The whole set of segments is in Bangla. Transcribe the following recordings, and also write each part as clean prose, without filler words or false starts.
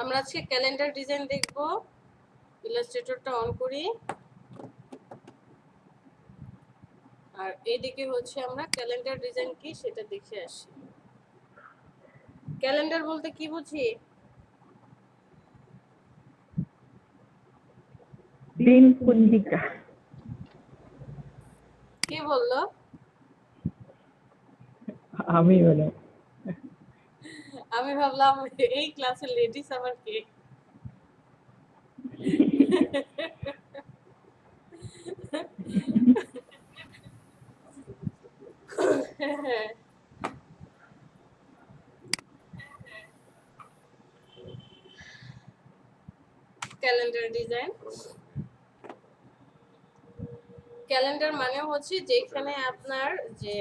আমরা আজকে ক্যালেন্ডার ডিজাইন দেখব। ইলাস্ট্রেটরটা অন করি, আর এইদিকে হচ্ছে আমরা ক্যালেন্ডার ডিজাইন কি সেটা দেখে আসি। ক্যালেন্ডার বলতে কি বুঝি? দিন পঞ্জিকা। কে বললো? আমি বলে আমি ভাবলাম এই ক্লাসের লেডিস আবার কে। ক্যালেন্ডার ডিজাইন, ক্যালেন্ডার মানে হচ্ছে যেখানে আপনার যে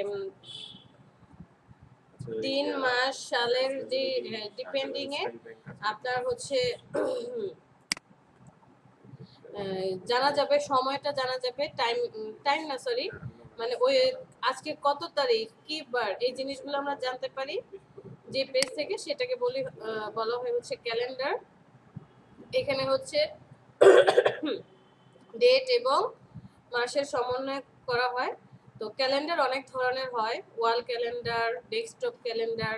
দিন মাস সালের যে ডিপেন্ডিং এ আপনার হচ্ছে জানা যাবে, সময়টা জানা যাবে, টাইম টাইম না সরি, মানে ওই আজকে কত তারিখ কি বার এই জিনিসগুলো আমরা জানতে পারি যে পেজ থেকে, সেটাকে বলা হয় হচ্ছে ক্যালেন্ডার। এখানে হচ্ছে ডেট এবং মাসের সমন্বয় করা হয়। তো ক্যালেন্ডার অনেক ধরনের হয়, ওয়াল ক্যালেন্ডার, ডেস্কটপ ক্যালেন্ডার,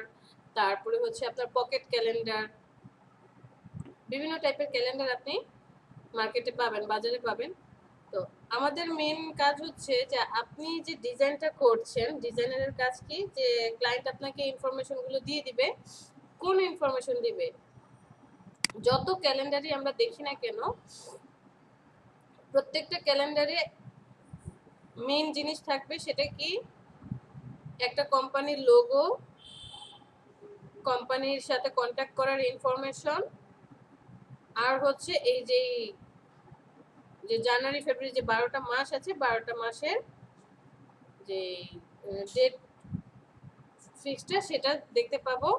তারপরে হচ্ছে আপনার পকেট ক্যালেন্ডার, বিভিন্ন টাইপের ক্যালেন্ডার আপনি মার্কেটে পাবেন, বাজারে পাবেন। তো আমাদের মেন কাজ হচ্ছে যে আপনি যে ডিজাইনটা করছেন, ডিজাইনারের কাজ কি যে ক্লায়েন্ট আপনাকে ইনফরমেশনগুলো দিয়ে দিবে। কোন ইনফরমেশন দিবে? যত ক্যালেন্ডারই আমরা দেখি না কেন, প্রত্যেকটা ক্যালেন্ডারে মেন জিনিস থাকবে, সেটা কি? একটা কোম্পানির লোগো, কোম্পানির সাথে কন্ট্যাক্ট করার ইনফরমেশন, আর হচ্ছে এই যে জানুয়ারি ফেব্রুয়ারি যে 12টা মাস আছে, 12টা মাসের যে ডেট ফিক্সডটা সেটা দেখতে পাবো।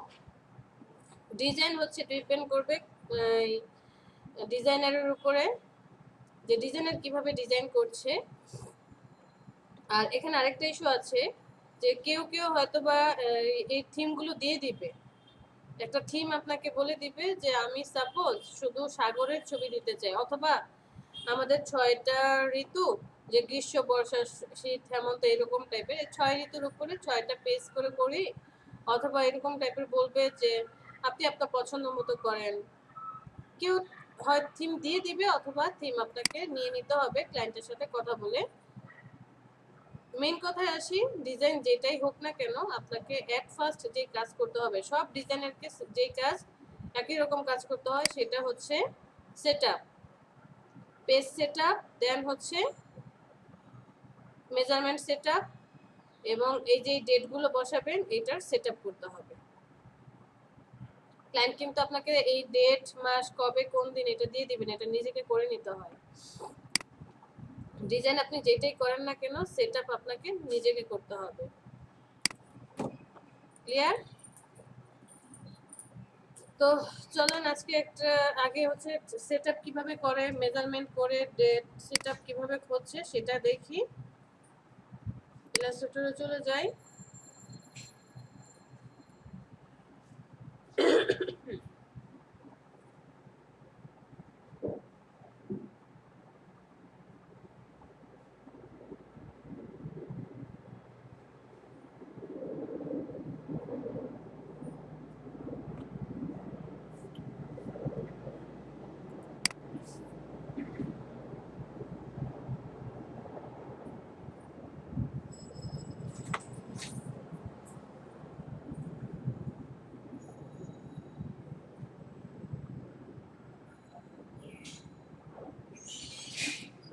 ডিজাইন হচ্ছে ডিপেন্ড করবে ডিজাইনারের উপরে, যে ডিজাইনার কিভাবে ডিজাইন করছে। আর এখানে আরেকটা ইস্যু আছে যে কেউ কেউ হয়তো বা এই থিমগুলো দিয়ে দিবে, একটা থিম আপনাকে বলে দিবে যে আমি সাপোজ শুধু সাগরের ছবি দিতে চাই, অথবা আমাদের 6টা ঋতু, যে গ্রীষ্ম বর্ষা শীত হেমন্ত এরকম টাইপের 6 ঋতুর উপরে 6টা পেজ করে করি, অথবা এরকম টাইপের বলবে যে আপনি আপনার পছন্দ মতো করেন। কেউ হয় থিম দিয়ে দিবে, অথবা থিম আপনাকে নিয়ে নিতে হবে ক্লায়েন্টের সাথে কথা বলে। মেইন কথায় আসি, ডিজাইন যেটাই হোক না কেন আপনাকে এট ফার্স্ট যে কাজ করতে হবে, সব ডিজাইনারকে যে কাজ একই রকম কাজ করতে হয়, সেটা হচ্ছে সেটআপ, পেজ সেটআপ, দেন হচ্ছে মেজারমেন্ট সেটআপ, এবং এই যে ডেটগুলো বসাবেন এটার সেটআপ করতে হবে। ক্লায়েন্ট কিন্তু আপনাকে এই ডেট মাস কবে কোন দিন এটা দিয়ে দিবেন, এটা নিজেকে করে নিতে হয়। ডিজাইন আপনি যেটাই করেন না কেন সেটআপ আপনাকে নিজেকে করতে হবে। ক্লিয়ার? তো চলেন আজকে একটা আগে হচ্ছে সেটআপ কিভাবে করে, মেজারমেন্ট করে ডেট সেটআপ কিভাবে হচ্ছে সেটা দেখি। ইলাস্ট্রেটরে চলে যাই।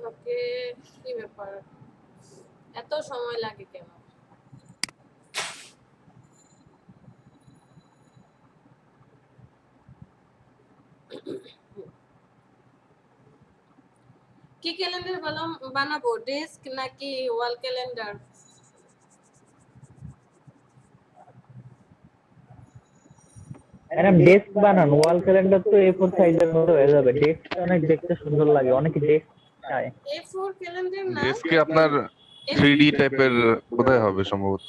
ওকে, কি ব্যাপার, এত সময় লাগে কেন? কি ক্যালেন্ডার বানাবো, ডেস্ক নাকি ওয়াল ক্যালেন্ডার? এরকম ডেস্ক বানান, ওয়াল ক্যালেন্ডার তো A4 সাইজের মতো হয়ে যাবে। ডেস্ক অনেক দেখতে সুন্দর লাগে, অনেকে ডেস্ক চায়। A4 ক্যালেন্ডার না, ডেস্কে আপনার 3D টাইপের বোধহয় হবে সম্ভবত,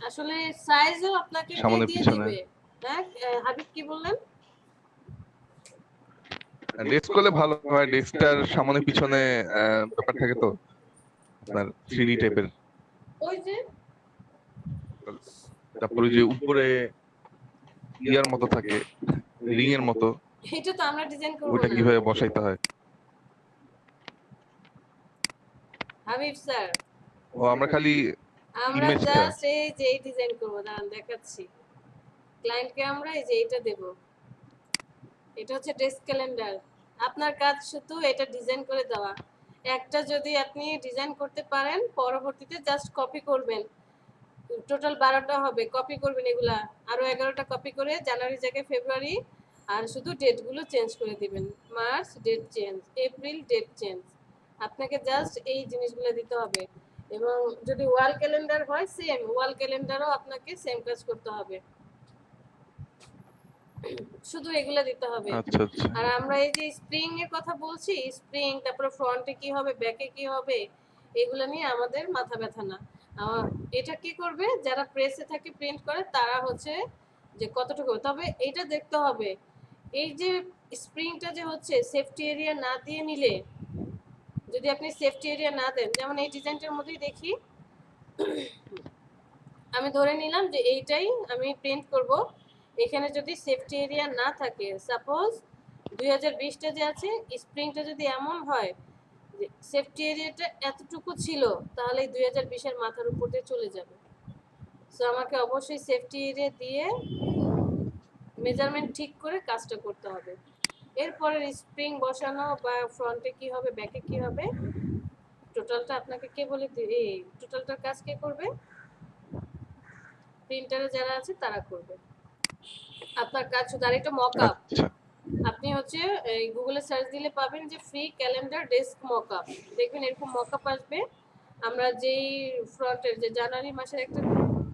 আসলে সাইজও আপনাকে সামনে দিয়ে পিছনে। দিবে। হ্যাঁ হাবিব কি বললেন? ডেস্ক করলে ভালো হয়, ডেস্কটার সামনে পিছনে ব্যাপার থাকে তো আপনার 3D টাইপের। ওই যে তারপরে যে উপরে ইয়ার মতো থাকে, রিং এর মতো, এটা তো আমরা ডিজাইন করব ওটা না কিভাবে বসাইতে হয়? হাবিব স্যার, ও আমরা খালি আমরা ইমেজটা। জাস্ট এই যে এই ডিজাইন করব, দাঁড়ান দেখাচ্ছি। ক্লায়েন্টকে আমরা এই যে এটা দেব, এটা হচ্ছে ডেস্ক ক্যালেন্ডার। আপনার কাজ শুধু এটা ডিজাইন করে দেওয়া। একটা যদি আপনি ডিজাইন করতে পারেন, পরবর্তীতে জাস্ট কপি করবেন। টোটাল 12টা হবে, কপি করবেন এগুলা। আরো 11টা কপি করে জানুয়ারি জায়গায় ফেব্রুয়ারি, আর শুধু ডেটগুলো চেঞ্জ করে দিবেন। March date change, April date change. আপনাকে জাস্ট এই জিনিসগুলো দিতে হবে। এবং যদি ওয়াল ক্যালেন্ডার হয়, সেম ওয়াল ক্যালেন্ডারও আপনাকে সেম কাজ করতে হবে, শুধু এগুলা দিতে হবে। আচ্ছা আচ্ছা। আর আমরা এই যে স্প্রিং এর কথা বলছি, স্প্রিং তারপরে ফ্রন্টে কি হবে, ব্যাকে কি হবে, এগুলো নিয়ে আমাদের মাথা ব্যথা না। এটা কি করবে, যারা প্রেসে থাকে প্রিন্ট করে তারা হচ্ছে যে কতটুকু, তবে এটা দেখতে হবে এই যে স্প্রিংটা যে হচ্ছে সেফটি এরিয়া না দিয়ে নিলে, যদি আপনি সেফটি এরিয়া না দেন, যেমন এই ডিজাইনটার মধ্যেই দেখি, আমি ধরে নিলাম যে এইটাই আমি প্রিন্ট করব। এখানে যদি সেফটি এরিয়া না থাকে, সাপোজ 2020টা যে আছে, স্প্রিংটা যদি এমন হয় যে সেফটি এরিয়াটা এতটুকু ছিল, তাহলে 2020-এর মাথার উপর দিয়ে চলে যাবে। সো আমাকে অবশ্যই সেফটি এরিয়া দিয়ে মেজারমেন্ট ঠিক করে কাজটা করতে হবে। এরপরে স্প্রিং বসানো বা ফ্রন্টে কি হবে, ব্যাকে কি হবে, টোটালটা আপনাকে কে বলে দিবে, টোটালটার কাজ কে করবে, প্রিন্টারে যারা আছে তারা করবে। আপনার কাজ শুধু আরেকটা মকআপ। আচ্ছা আপনি হচ্ছে এই গুগলে সার্চ দিলে পাবেন যে ফ্রি ক্যালেন্ডার ডেস্ক মকআপ, দেখবেন এরকম মকআপ আসবে। আমরা যেই ফ্রন্টের যে জানুয়ারি মাসের একটা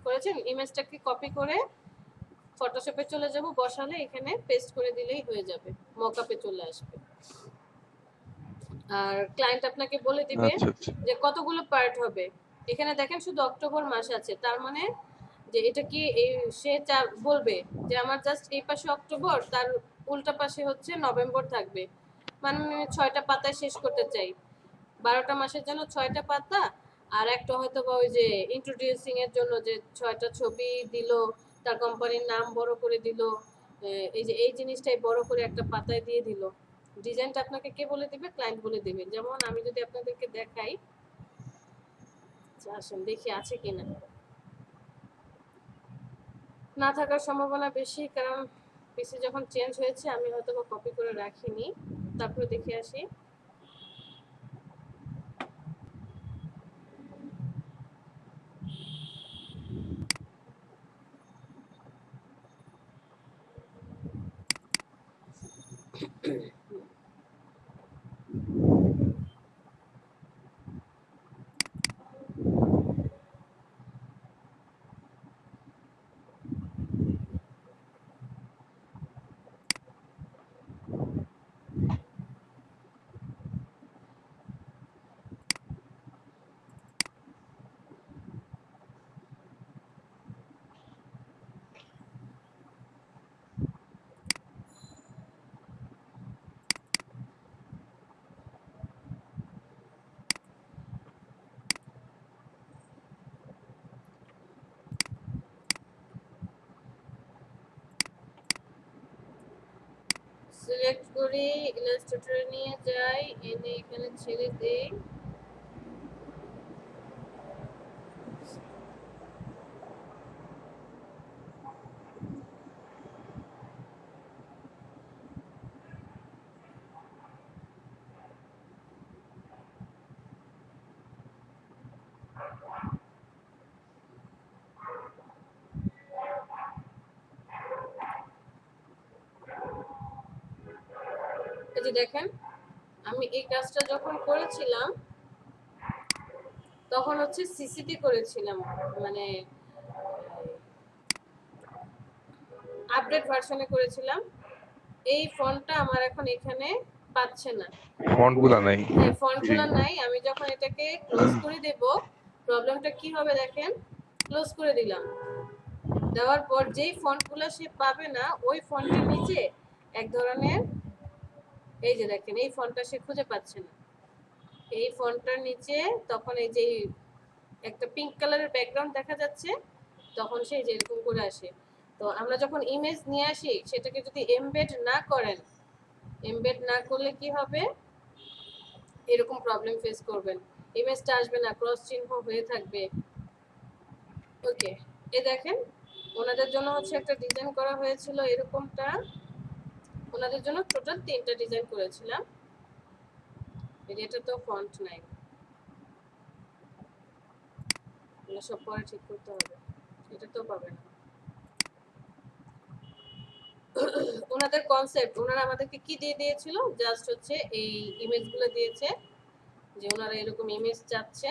করেছেন, ইমেজটাকে কপি করে ফটোশপে চলে যাব, বসালে এখানে পেস্ট করে দিলেই হয়ে যাবে, মকআপে চলে আসবে। আর ক্লায়েন্ট আপনাকে বলে দিবে আচ্ছা আচ্ছা। যে কতগুলো পার্ট হবে। এখানে দেখেন শুধু অক্টোবর মাস আছে, তার মানে যে এটা কি এই সে বলবে যে আমার জাস্ট এই পাশে অক্টোবর, তার উল্টা পাশে হচ্ছে নভেম্বর থাকবে। মানে আমি 6টা পাতায় শেষ করতে চাই, 12টা মাসের জন্য 6টা পাতা। আর একটা হয়তো বা ওই যে ইন্ট্রোডিউসিং এর জন্য যে 6টা ছবি দিল, তার কোম্পানির নাম বড় করে দিল, এই যে এই জিনিসটাই বড় করে একটা পাতায় দিয়ে দিল। ডিজাইনটা আপনাকে কে বলে দিবে, ক্লায়েন্ট বলে দিবে। যেমন আমি যদি আপনাদেরকে দেখাই, আসেন দেখি আছে কিনা। না থাকার সম্ভাবনা বেশি, কারণ পিসি যখন চেঞ্জ হয়েছে আমি হয়তো বা কপি করে রাখিনি। তারপরে দেখে আসি। সিলেক্ট করি, ইলাস্ট্রেটরে নিয়ে যাই, এনে এখানে ছেড়ে দেই। এই যে দেখেন, আমি এই কাজটা যখন করেছিলাম তখন হচ্ছে সিসিতে করেছিলাম, মানে আপডেট ভার্সনে করেছিলাম। এই ফন্টটা আমার এখন এখানে পাচ্ছে না, ফন্ট গুলা নাই। হ্যাঁ ফন্টগুলো নাই। আমি যখন এটাকে ক্লোজ করে দেব, প্রবলেমটা কি হবে দেখেন। ক্লোজ করে দিলাম, দেওয়ার পর যেই ফন্টগুলো সে পাবে না, ওই ফন্টের নিচে এক ধরনের এই যে দেখেন এই ফন্টটা সে খুঁজে পাচ্ছে না, এই ফন্টটার নিচে তখন এই যে একটা পিঙ্ক কালারের ব্যাকগ্রাউন্ড দেখা যাচ্ছে, তখন সে যে এরকম করে আসে। তো আমরা যখন ইমেজ নিয়ে আসি সেটাকে যদি এমবেড না করেন, এমবেড না করলে কি হবে, এরকম প্রবলেম ফেস করবেন, ইমেজটা আসবে না, ক্রস চিহ্ন হয়ে থাকবে। ওকে, এ দেখেন ওনাদের জন্য হচ্ছে একটা ডিজাইন করা হয়েছিল এরকমটা, ওনাদের জন্য টোটাল 3টা ডিজাইন করেছিলাম। এটা তো ফন্ট নাই, এগুলো সব পরে ঠিক করতে হবে, এটা তো পাবে না। ওনাদের কনসেপ্ট, ওনারা আমাদেরকে কি দিয়ে দিয়েছিল, জাস্ট হচ্ছে এই ইমেজগুলো দিয়েছে, যে ওনারা এরকম ইমেজ চাচ্ছে,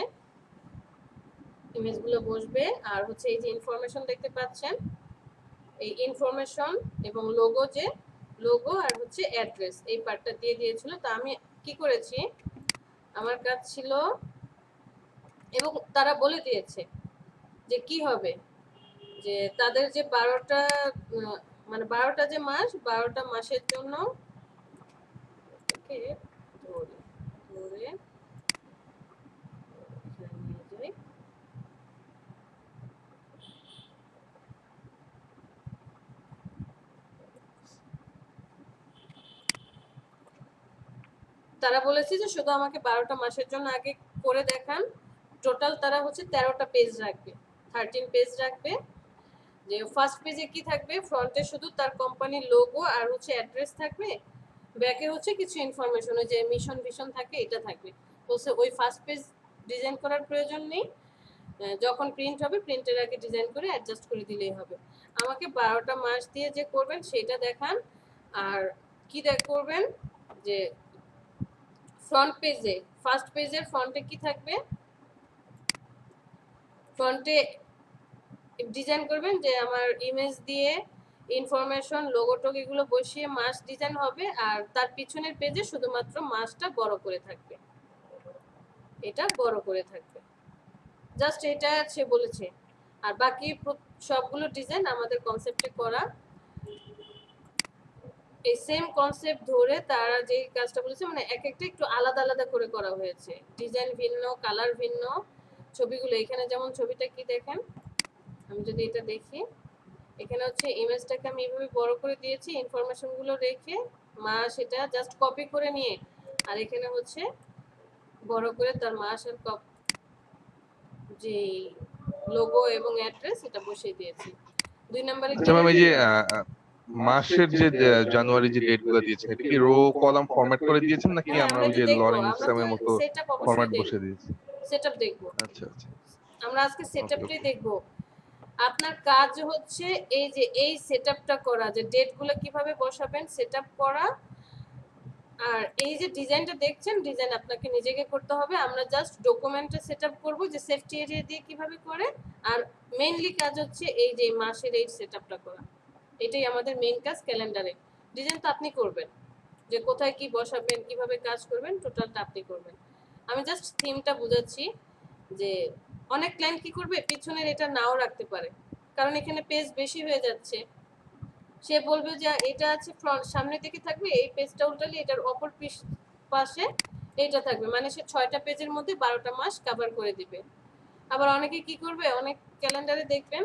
ইমেজগুলো বসবে, আর হচ্ছে এই যে ইনফরমেশন দেখতে পাচ্ছেন, এই ইনফরমেশন এবং লোগো, যে লোগো আর হচ্ছে অ্যাড্রেস, এই পার্টটা দিয়ে দিয়েছিল। তো আমি কি করেছি, আমার কাজ ছিল, এবং তারা বলে দিয়েছে যে কি হবে, যে তাদের যে 12টা মানে 12টা যে মাস, 12টা মাসের জন্য ধরে ধরে এখানে নিয়ে যাই, তারা বলেছে যে শুধু আমাকে 12টা মাসের জন্য আগে করে দেখান। টোটাল তারা হচ্ছে 13টা পেজ রাখবে, 13 পেজ রাখবে। যে ফার্স্ট পেজে কি থাকবে, ফ্রন্টে শুধু তার কোম্পানির লোগো আর হচ্ছে অ্যাড্রেস থাকবে, ব্যাকে হচ্ছে কিছু ইনফরমেশন, যে মিশন ভিশন থাকে এটা থাকবে। বলছে ওই ফার্স্ট পেজ ডিজাইন করার প্রয়োজন নেই, যখন প্রিন্ট হবে প্রিন্টের আগে ডিজাইন করে অ্যাডজাস্ট করে দিলেই হবে। আমাকে 12টা মাস দিয়ে যে করবেন সেটা দেখান। আর কি করবেন, যে ফ্রন্ট পেজে, ফার্স্ট পেজের ফ্রন্টে কি থাকবে, ফ্রন্টে ডিজাইন করবেন যে আমার ইমেজ দিয়ে ইনফরমেশন লোগো টোগ এগুলো বসিয়ে মাস ডিজাইন হবে, আর তার পিছনের পেজে শুধুমাত্র মাসটা বড় করে থাকবে, এটা বড় করে থাকবে, জাস্ট এটা সে বলেছে। আর বাকি সবগুলো ডিজাইন আমাদের কনসেপ্টে করা, এই সেম কনসেপ্ট ধরে তারা যে কাজটা বলেছে, মানে এক একটা একটু আলাদা আলাদা করে করা হয়েছে, ডিজাইন ভিন্ন, কালার ভিন্ন, ছবিগুলো এখানে যেমন ছবিটা কি দেখেন, আমি যদি এটা দেখি, এখানে হচ্ছে ইমেজটাকে আমি এইভাবে বড় করে দিয়েছি, ইনফরমেশন গুলো রেখে মাস এটা জাস্ট কপি করে নিয়ে, আর এখানে হচ্ছে বড় করে তার মাস আর যে লোগো এবং অ্যাড্রেস এটা বসিয়ে দিয়েছি। 2 নম্বরে আচ্ছা ম্যাম, এই যে মাসের যে জানুয়ারি যে ডেট গুলো দিয়েছেন, এটা কি রো কলাম ফরম্যাট করে দিয়েছেন নাকি হ্যাঁ, আমরা আমরা ওই তো যে দেখবো, লরেন আমরা ইসলামের তো মতো সেটআপ অবশ্যই ফরম্যাট দেখবো, বসে দিয়েছি? সেটআপ দেখবো, আচ্ছা আচ্ছা, আমরা আজকে ওকে সেটআপটাই ওকে। দেখবো। আপনার কাজ হচ্ছে এই যে এই সেটআপটা করা, যে ডেটগুলো কিভাবে বসাবেন সেটআপ করা, আর এই যে ডিজাইনটা দেখছেন, ডিজাইন আপনাকে নিজেকে করতে হবে, আমরা জাস্ট ডকুমেন্টে সেটআপ করব যে সেফটি এরিয়া দিয়ে কিভাবে করে। আর মেইনলি কাজ হচ্ছে এই যে মাসের এই সেটআপটা করা, এটাই আমাদের মেইন কাজ। ক্যালেন্ডারে ডিজাইন তো আপনি করবেন, যে কোথায় কি বসাবেন কিভাবে কাজ করবেন টোটালটা আপনি করবেন। আমি জাস্ট থিমটা বুঝাচ্ছি, যে অনেক ক্লায়েন্ট কি করবে, পিছনের এটা নাও রাখতে পারে, কারণ এখানে পেজ বেশি হয়ে যাচ্ছে, সে বলবে যে এটা আছে ফ্রন্ট সামনে দিকে থাকবে, এই পেজটা উল্টালে এটার অপর পাশে এইটা থাকবে, মানে সে 6টা পেজের মধ্যে 12টা মাস কভার করে দিবে। আবার অনেকে কি করবে, অনেক ক্যালেন্ডারে দেখবেন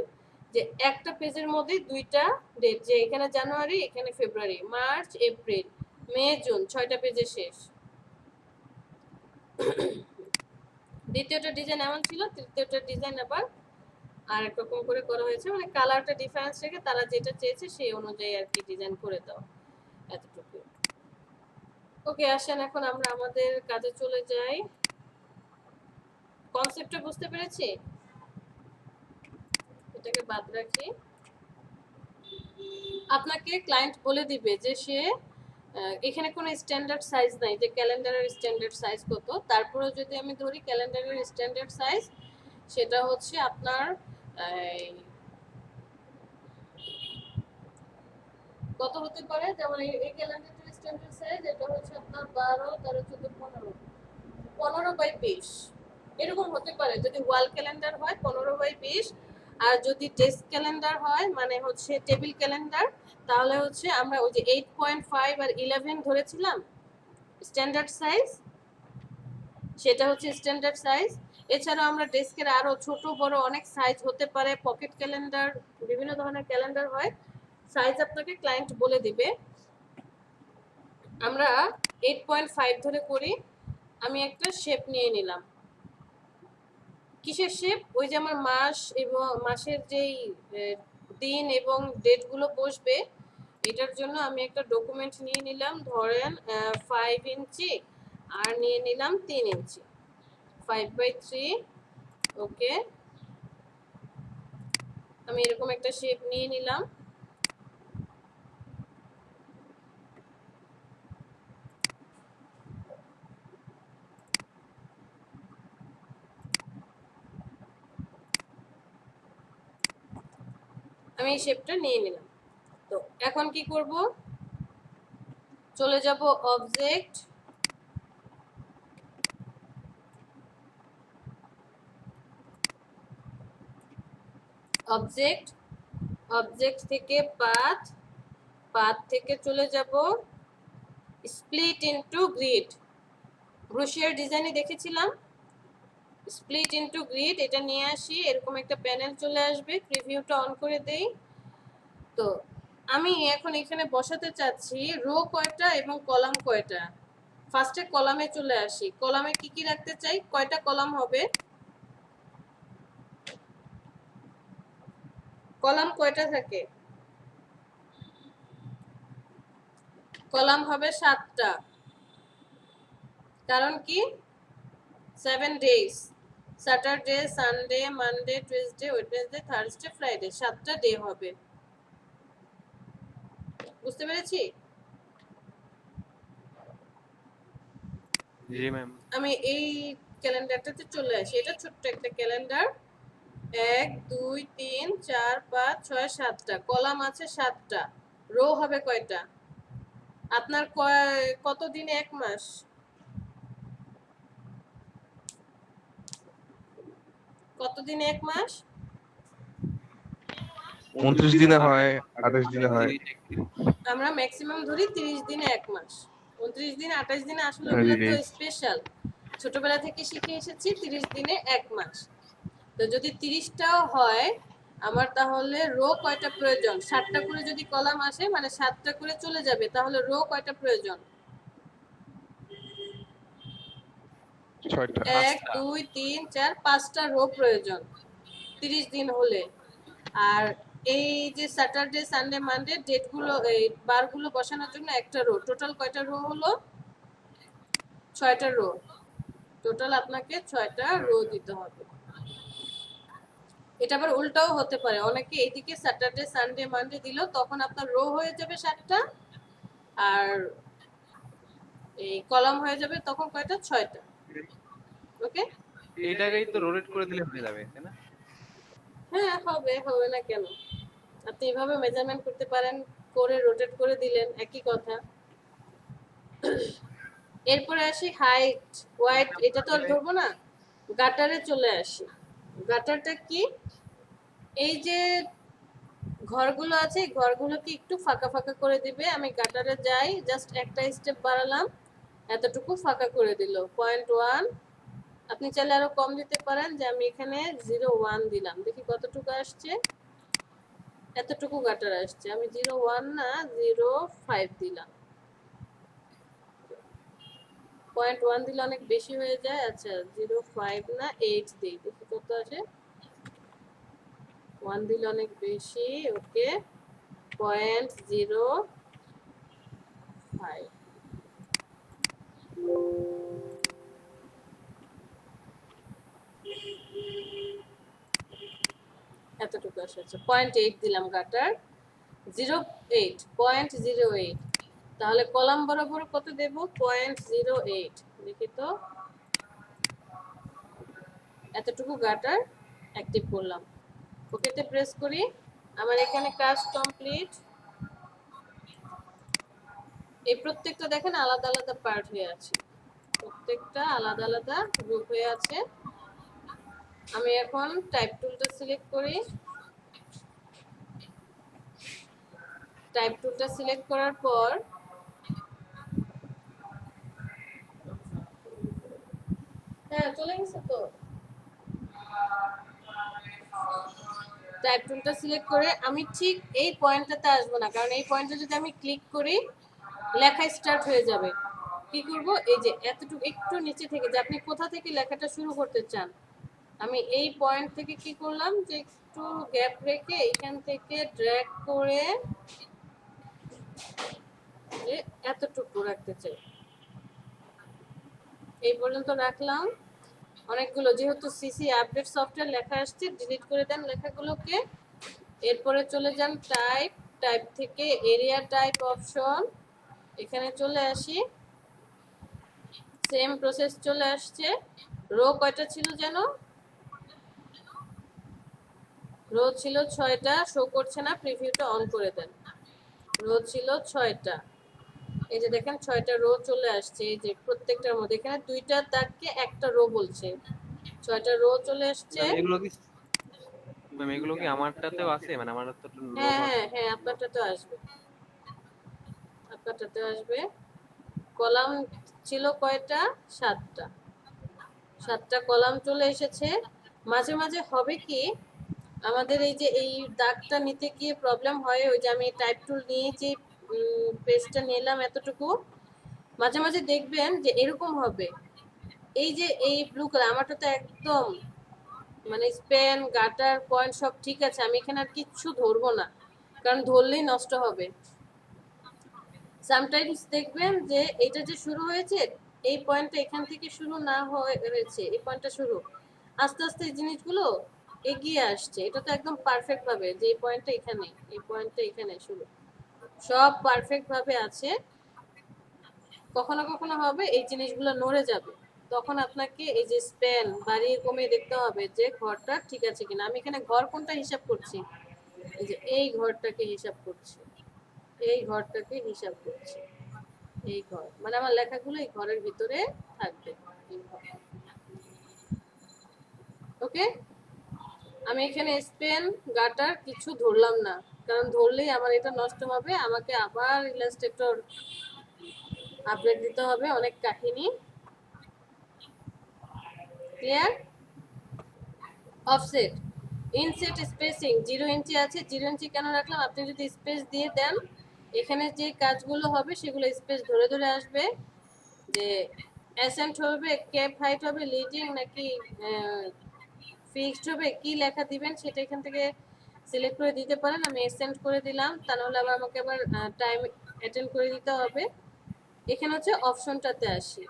যে একটা পেজের মধ্যে 2টা ডেট, যে এখানে জানুয়ারি, এখানে ফেব্রুয়ারি, মার্চ, এপ্রিল, মে, জুন, 6টা পেজে শেষ। দ্বিতীয়টা ডিজাইন এমন ছিল, তৃতীয়টা ডিজাইন আবার আর এক রকম করে করা হয়েছে, মানে কালারটা ডিফারেন্স রেখে তারা যেটা চেয়েছে সেই অনুযায়ী আর কি ডিজাইন করে দাও, এতটুকু। ওকে, আসেন এখন আমরা আমাদের কাজে চলে যাই। কনসেপ্টটা বুঝতে পেরেছি, এটাকে বাদ রাখি। আপনাকে ক্লায়েন্ট বলে দিবে যে সে এখানে কোনো স্ট্যান্ডার্ড সাইজ নাই, যে ক্যালেন্ডারের স্ট্যান্ডার্ড সাইজ কত, তারপরেও যদি আমি ধরি ক্যালেন্ডারের স্ট্যান্ডার্ড সাইজ সেটা হচ্ছে আপনার কত হতে পারে, যেমন এই ক্যালেন্ডারটার স্ট্যান্ডার্ড সাইজ এটা হচ্ছে আপনার 12, 13, 14, 15, 15/20 এরকম হতে পারে। যদি ওয়াল ক্যালেন্ডার হয় 15/20, আর যদি ডেস্ক ক্যালেন্ডার হয় মানে হচ্ছে টেবিল ক্যালেন্ডার, তাহলে হচ্ছে আমরা ওই যে 8.5 আর 11 ধরেছিলাম, স্ট্যান্ডার্ড সাইজ, সেটা হচ্ছে স্ট্যান্ডার্ড সাইজ। এছাড়াও আমরা ডেস্কের আরো ছোট বড় অনেক সাইজ হতে পারে, পকেট ক্যালেন্ডার, বিভিন্ন ধরনের ক্যালেন্ডার হয়, সাইজ আপনাকে ক্লায়েন্ট বলে দিবে। আমরা 8.5 ধরে করি। আমি একটা শেপ নিয়ে নিলাম। কিসের শেপ? ওই যে আমার মাস এবং মাসের যেই দিন এবং ডেটগুলো বসবে, এটার জন্য আমি একটা ডকুমেন্ট নিয়ে নিলাম, ধরেন 5 ইঞ্চি, আর নিয়ে নিলাম 3 ইঞ্চি, 5/3। ওকে, আমি এরকম একটা শেপ নিয়ে নিলাম। আমি এই শেপটা নিয়ে নিলাম। তো এখন কি করব? চলে যাব অবজেক্ট, অবজেক্ট, অবজেক্ট থেকে পাথ, পাথ থেকে চলে যাব স্প্লিট ইনটু গ্রিড। ব্রোশিয়ার ডিজাইনে দেখেছিলাম স্প্লিট ইনটু গ্রিড, এটা নিয়ে আসি, এরকম একটা প্যানেল চলে আসবে। প্রিভিউটা অন করে দেই। তো আমি এখন এখানে বসাতে চাচ্ছি রো কয়টা এবং কলাম কয়টা। ফার্স্টে কলামে চলে আসি। কলামে কি কি রাখতে চাই? কয়টা কলাম হবে? কলাম কয়টা থাকে? কলাম হবে 7টা। কারণ কি? 7 days, Saturday, Sunday, Monday, Tuesday, Wednesday, Thursday, Friday, 7টা ডে হবে। বুঝতে পেরেছি? জি ম্যাম। আমি এই ক্যালেন্ডারটাতে চলে আসি। এটা ছোট্ট একটা ক্যালেন্ডার। 1 2 3 4 5 6 7টা কলাম আছে, 7টা রো হবে কয়টা? আপনার কত দিনে 1 মাস? কত দিনে 1 মাস? 29 দিনে হয়, 28 দিনে হয়। আমরা ম্যাক্সিমাম ধরি 30 দিনে 1 মাস। 29 দিনে, 28 দিনে আসলে হ্যাঁ ওগুলো দিদি। তো স্পেশাল, ছোটবেলা থেকে শিখে এসেছি 30 দিনে 1 মাস। তো যদি 30টাও হয় আমার, তাহলে রো কয়টা প্রয়োজন? 7টা করে যদি কলাম আসে মানে 7টা করে চলে যাবে, তাহলে রো কয়টা প্রয়োজন? 6টা। 1 2 3 4 5টা রো প্রয়োজন 30 দিন হলে। আর এই যে স্যাটারডে, সানডে, মানডে ডেটগুলো, এই বারগুলো বসানোর জন্য একটা রো। টোটাল কয়টা রো হলো? 6টা রো। টোটাল আপনাকে 6টা রো দিতে হবে। এটা আবার উল্টাও হতে পারে, অনেকে এইদিকে স্যাটারডে, সানডে, মানডে দিল, তখন আপনার রো হয়ে যাবে 7টা, আর এই কলাম হয়ে যাবে তখন কয়টা? 6টা। ওকে, এইটাকেই তো রোটেট করে দিলে হয়ে যাবে, তাই না? হ্যাঁ হবে, হবে না কেন? আপনি এভাবে মেজারমেন্ট করতে পারেন, করে রোটেট করে দিলেন, একই কথা। এরপরে আসি হাইট, ওয়াইড, এটা তো আর ধরবো না। গাটারে চলে আসি। গাটারটা কি? এই যে ঘরগুলো আছে, ঘরগুলোকে একটু ফাঁকা ফাঁকা করে দিবে। আমি গাটারে যাই, জাস্ট একটা স্টেপ বাড়ালাম, এতটুকু ফাঁকা করে দিল। 0.1। আপনি চাইলে আরো কম দিতে পারেন, যে আমি এখানে 0.1 দিলাম, দেখি কতটুকু আসছে। এতটুকু গাটার আসছে। আমি 0.1 না 0.5 দিলাম। 0.1 দিলে অনেক বেশি হয়ে যায়। আচ্ছা 0.5 না 8 দিই, দেখি কত আসে। 1 দিলে অনেক বেশি। ওকে, 0.05। এতটুকু আসে। আচ্ছা 0.8 দিলাম গাটার। 0.8। তাহলে কলাম বরাবর কত দেব? 0.08। দেখি তো, এতটুকু গাটার অ্যাক্টিভ করলাম। ওকেতে প্রেস করি। আমার এখানে কাজ কমপ্লিট। এই প্রত্যেকটা দেখেন আলাদা আলাদা পার্ট হয়ে আছে, প্রত্যেকটা আলাদা আলাদা গ্রুপ হয়ে আছে। আমি এখন টাইপ টুলটা সিলেক্ট করি। টাইপ টুলটা সিলেক্ট করার পর হ্যাঁ চলে গেছে তো। টাইপ টুলটা সিলেক্ট করে আমি ঠিক এই পয়েন্টটাতে আসবো না, কারণ এই পয়েন্টে যদি আমি ক্লিক করি লেখা স্টার্ট হয়ে যাবে। কি করব, এই যে এতটুকু একটু নিচে থেকে যে আপনি কোথা থেকে লেখাটা শুরু করতে চান, আমি এই পয়েন্ট থেকে কি করলাম যে একটু গ্যাপ রেখে এখান থেকে ড্র্যাগ করে যে এতটুকু রাখতে চাই, এই পর্যন্ত রাখলাম। অনেকগুলো যেহেতু সিসি আপডেট সফটওয়্যার লেখা আসছে, ডিলিট করে দেন লেখাগুলোকে। এরপরে চলে যান টাইপ, টাইপ থেকে এরিয়া টাইপ অপশন, এখানে চলে আসি, সেম প্রসেস চলে আসছে। রো কয়টা ছিল যেন, রো ছিল 6টা, শো করছে না, প্রিভিউটা অন করে দেন। রো ছিল 6টা, এই যে দেখেন 6টা রো চলে আসছে, এই যে প্রত্যেকটার মধ্যে এখানে 2টা দাগকে একটা রো বলছে, 6টা রো চলে আসছে। ম্যাম এগুলো কি আমারটাতেও আছে, মানে আমার তো লো হ্যাঁ ভাগ। হ্যাঁ হ্যাঁ, আপনারটাতে আসবে, আপনারটাতে আসবে। কলাম ছিল কয়টা, 7টা, 7টা কলাম চলে এসেছে। মাঝে মাঝে হবে কি, আমাদের এই যে এই দাগটা নিতে গিয়ে প্রবলেম হয়, ওই যে আমি টাইপ টুল নিয়ে যে পেজটা নিলাম এতটুকু, মাঝে মাঝে দেখবেন যে এরকম হবে, এই যে এই ব্লু কালার আমারটা তো একদম মানে স্পেন গাটার পয়েন্ট সব ঠিক আছে, আমি এখানে আর কিচ্ছু ধরবো না, কারণ ধরলেই নষ্ট হবে। সামটাইমস দেখবেন যে এটা যে শুরু হয়েছে, এই পয়েন্টটা এখান থেকে শুরু না হয়েছে, এই পয়েন্টটা শুরু, আস্তে আস্তে এই জিনিসগুলো এগিয়ে আসছে। এটা তো একদম পারফেক্ট ভাবে যে এই পয়েন্টটা এখানে, এই পয়েন্টটা এখানে শুরু, সব পারফেক্ট ভাবে আছে। কখনো কখনো হবে এই জিনিসগুলো নড়ে যাবে, তখন আপনাকে এই যে স্প্যান বাড়িয়ে কমিয়ে দেখতে হবে যে ঘরটা ঠিক আছে কিনা। আমি এখানে ঘর কোনটা হিসাব করছি, এই যে এই ঘরটাকে হিসাব করছি, এই ঘরটাকে হিসাব করছি, এই ঘর মানে আমার লেখাগুলো এই ঘরের ভিতরে থাকবে। ওকে, আমি এখানে স্পেন গাটার কিছু ধরলাম না, কারণ ধরলেই আমার এটা নষ্ট হবে, আমাকে আবার ইলাস্ট্রেটর আপডেট দিতে হবে, অনেক কাহিনী। ক্লিয়ার? অফসেট, ইনসেট স্পেসিং 0 ইঞ্চি আছে, 0 ইঞ্চি কেন রাখলাম, আপনি যদি স্পেস দিয়ে দেন এখানে যে কাজগুলো হবে সেগুলো স্পেস ধরে ধরে আসবে, যে অ্যাসেন্ট হবে, ক্যাপ হাইট হবে, লিডিং নাকি ফিক্সড হবে, কি লেখা দিবেন সেটা এখান থেকে সিলেক্ট করে দিতে পারেন। আমি অ্যাসেন্ট করে দিলাম, তা নাহলে আবার আমাকে আবার টাইম অ্যাটেন্ড করে দিতে হবে। এখানে হচ্ছে অপশনটাতে আসি,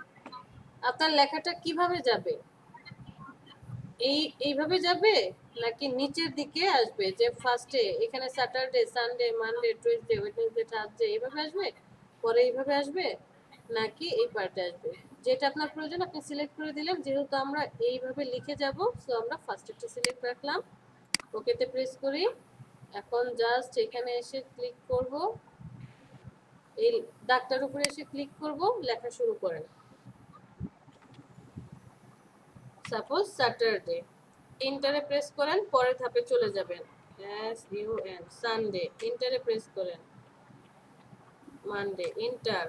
আপনার লেখাটা কিভাবে যাবে, এইভাবে যাবে নাকি নিচের দিকে আসবে, যে ফার্স্টে এখানে Saturday Sunday Monday Tuesday Wednesday Thursday এইভাবে আসবে, পরে এইভাবে আসবে, নাকি এই পার্টে আসবে, যেটা আপনার প্রয়োজন আপনি সিলেক্ট করে দিলেন। যেহেতু আমরা এইভাবে লিখে যাব, সো আমরা ফার্স্টেরটা সিলেক্ট রাখলাম, ওকেতে প্রেস করি। এখন জাস্ট এখানে এসে ক্লিক করব, এই দাগটার উপরে এসে ক্লিক করব, লেখা শুরু করেন। সাপোজ স্যাটারডে, ইন্টারে প্রেস করেন, পরের ধাপে চলে যাবেন, SUN সানডে, ইন্টারে প্রেস করেন, Monday, inter,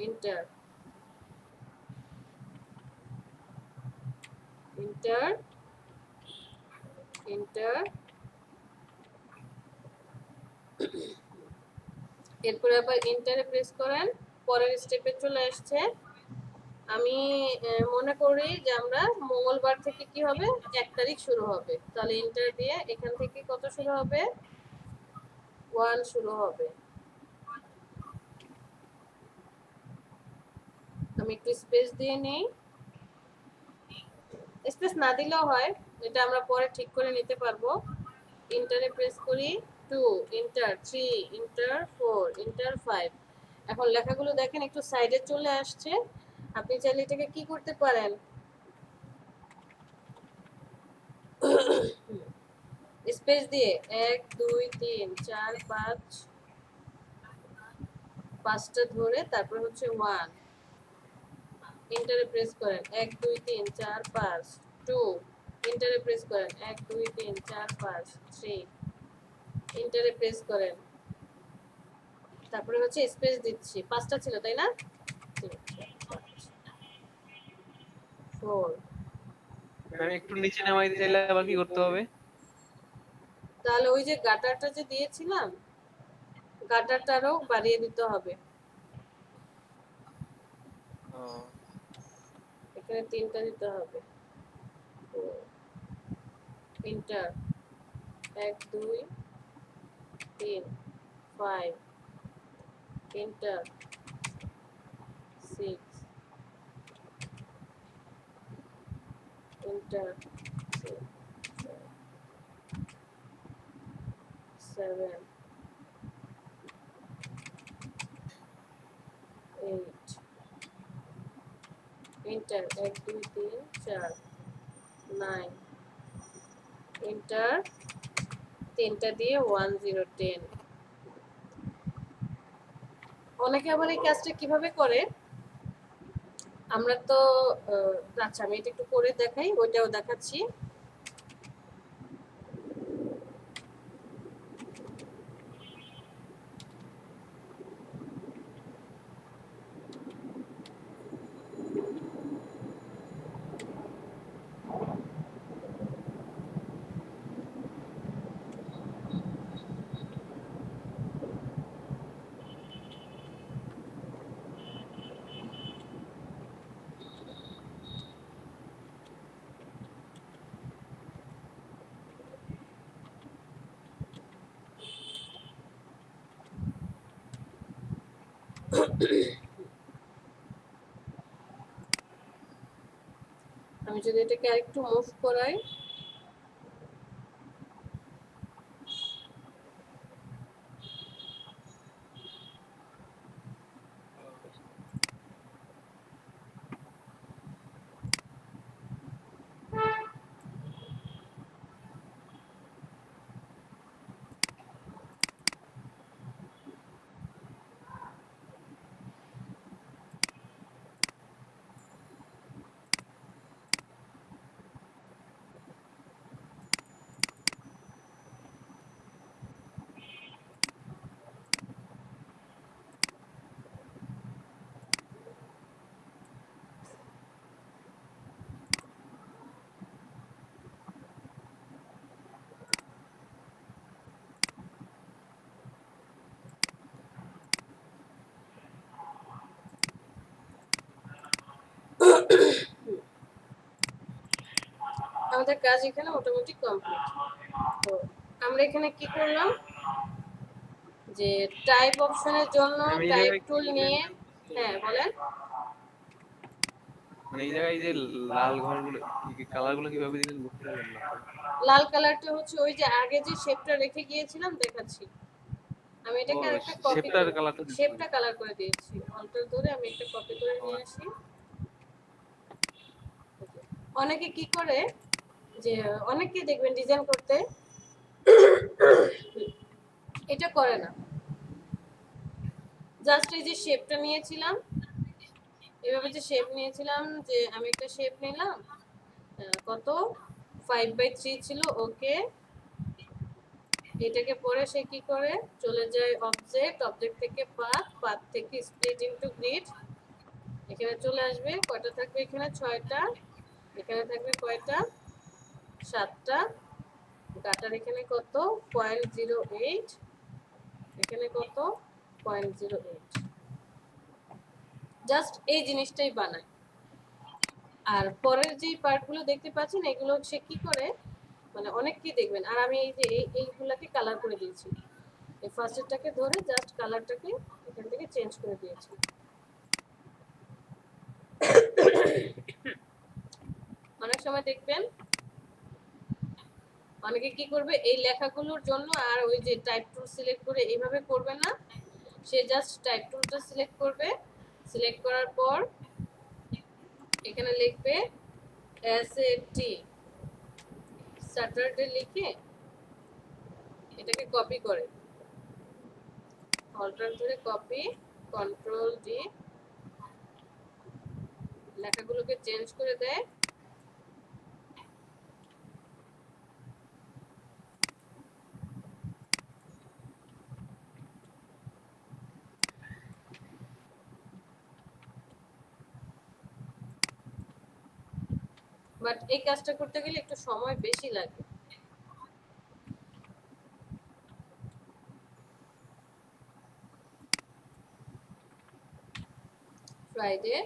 inter, inter, inter, এরপরে আবার ইন্টারে প্রেস করেন, পরের স্টেপে চলে আসছে। আমি মনে করি যে আমরা মঙ্গলবার থেকে কি হবে, 1 তারিখ শুরু হবে, তাহলে ইন্টার দিয়ে এখান থেকে কত শুরু হবে, 1 শুরু হবে। আমি একটু স্পেস দিয়ে নেই, স্পেস না দিলেও হয়, এটা আমরা পরে ঠিক করে নিতে পারবো। ইন্টারে প্রেস করি, 2 ইন্টার, 3 ইন্টার, 4 ইন্টার, 5। এখন লেখাগুলো দেখেন একটু সাইডে চলে আসছে, আপনি চাইলে এটাকে কি করতে পারেন, স্পেস দিয়ে 1 2 3 4 5, 5টা ধরে তারপর হচ্ছে 1, ইন্টারে প্রেস করেন 1 2 3 4 5, 2 ইন্টারে প্রেস করেন 1 2 3 4 5, 3 ইন্টারে প্রেস করেন, তারপরে হচ্ছে স্পেস দিচ্ছি, 5টা ছিল তাই না? 4। ম্যাম একটু নিচে নামাইতে চাইলে আবার কি করতে হবে? তাহলে ওই যে গাটারটা যে দিয়েছিলাম, গাটারটারও বাড়িয়ে দিতে হবে। ও, এখানে 3টা দিতে হবে। Enter, 1 2 3 5, enter 6, enter 7 8, enter 1 2 3 4 9, enter 3টা দিয়ে 1 0 10। অনেকে আবার এই কাজটা কিভাবে করে, আমরা তো আচ্ছা আমি এটা একটু করে দেখাই, ওইটাও দেখাচ্ছি। আমি যদি এটাকে আরেকটু মুভ করাই, আমাদের কাজ এখানে মোটামুটি কমপ্লিট। তো আমরা এখানে কি করলাম, যে টাইপ অপশনের জন্য ম্যাম এই টাইপ জায়গায় টুল নিয়ে, হ্যাঁ বলেন। মানে এই জায়গায় যে লাল ঘরগুলো কালার গুলো কিভাবে দিলেন বুঝতে পারলাম না তো। লাল কালারটা হচ্ছে ওই যে আগে যে শেপটা রেখে গিয়েছিলাম দেখাচ্ছি, আমি ও এটাকে আরেকটা কপি শেপটার করে, কালারটা দিতে হবে। শেপটা কালার করে দিয়েছি। অল্টার ধরে আমি একটা কপি করে নিয়ে আসি। অনেকে কি করে, যে অনেকে দেখবেন ডিজাইন করতে এটা করে না, জাস্ট এই যে শেপটা নিয়েছিলাম, এভাবে যে শেপ নিয়েছিলাম, যে আমি একটা শেপ নিলাম, কত 5/3 ছিল, ওকে। এটাকে পরে সে কি করে, চলে যায় অবজেক্ট, অবজেক্ট থেকে পাথ, পাথ থেকে স্প্লিট ইনটু গ্রিড, এখানে চলে আসবে, কয়টা থাকবে এখানে 6টা, এখানে থাকবে কয়টা 7টা, গাটার এখানে কত 0.08, এখানে কত 0.08, জাস্ট এই জিনিসটাই বানায়। আর পরের যে পার্টগুলো দেখতে পাচ্ছেন এগুলো সে কি করে, মানে অনেককেই দেখবেন। আর আমি এই যে এইগুলাকে কালার করে দিয়েছি, এই ফার্স্টেরটাকে ধরে জাস্ট কালারটাকে এখান থেকে চেঞ্জ করে দিয়েছি। অনেক সময় দেখবেন অনেকে কি করবে, এই লেখাগুলোর জন্য আর ওই যে টাইপ টুল সিলেক্ট করে এইভাবে করবে না, সে জাস্ট টাইপ টুলটা সিলেক্ট করবে, সিলেক্ট করার পর এখানে লিখবে SAT স্যাটারডে লিখে এটাকে কপি করে, অল্টার ধরে কপি, কন্ট্রোল ডি, লেখাগুলোকে চেঞ্জ করে দেয়। বাট এই কাজটা করতে গেলে একটু সময় বেশি লাগে। ফ্রাইডে,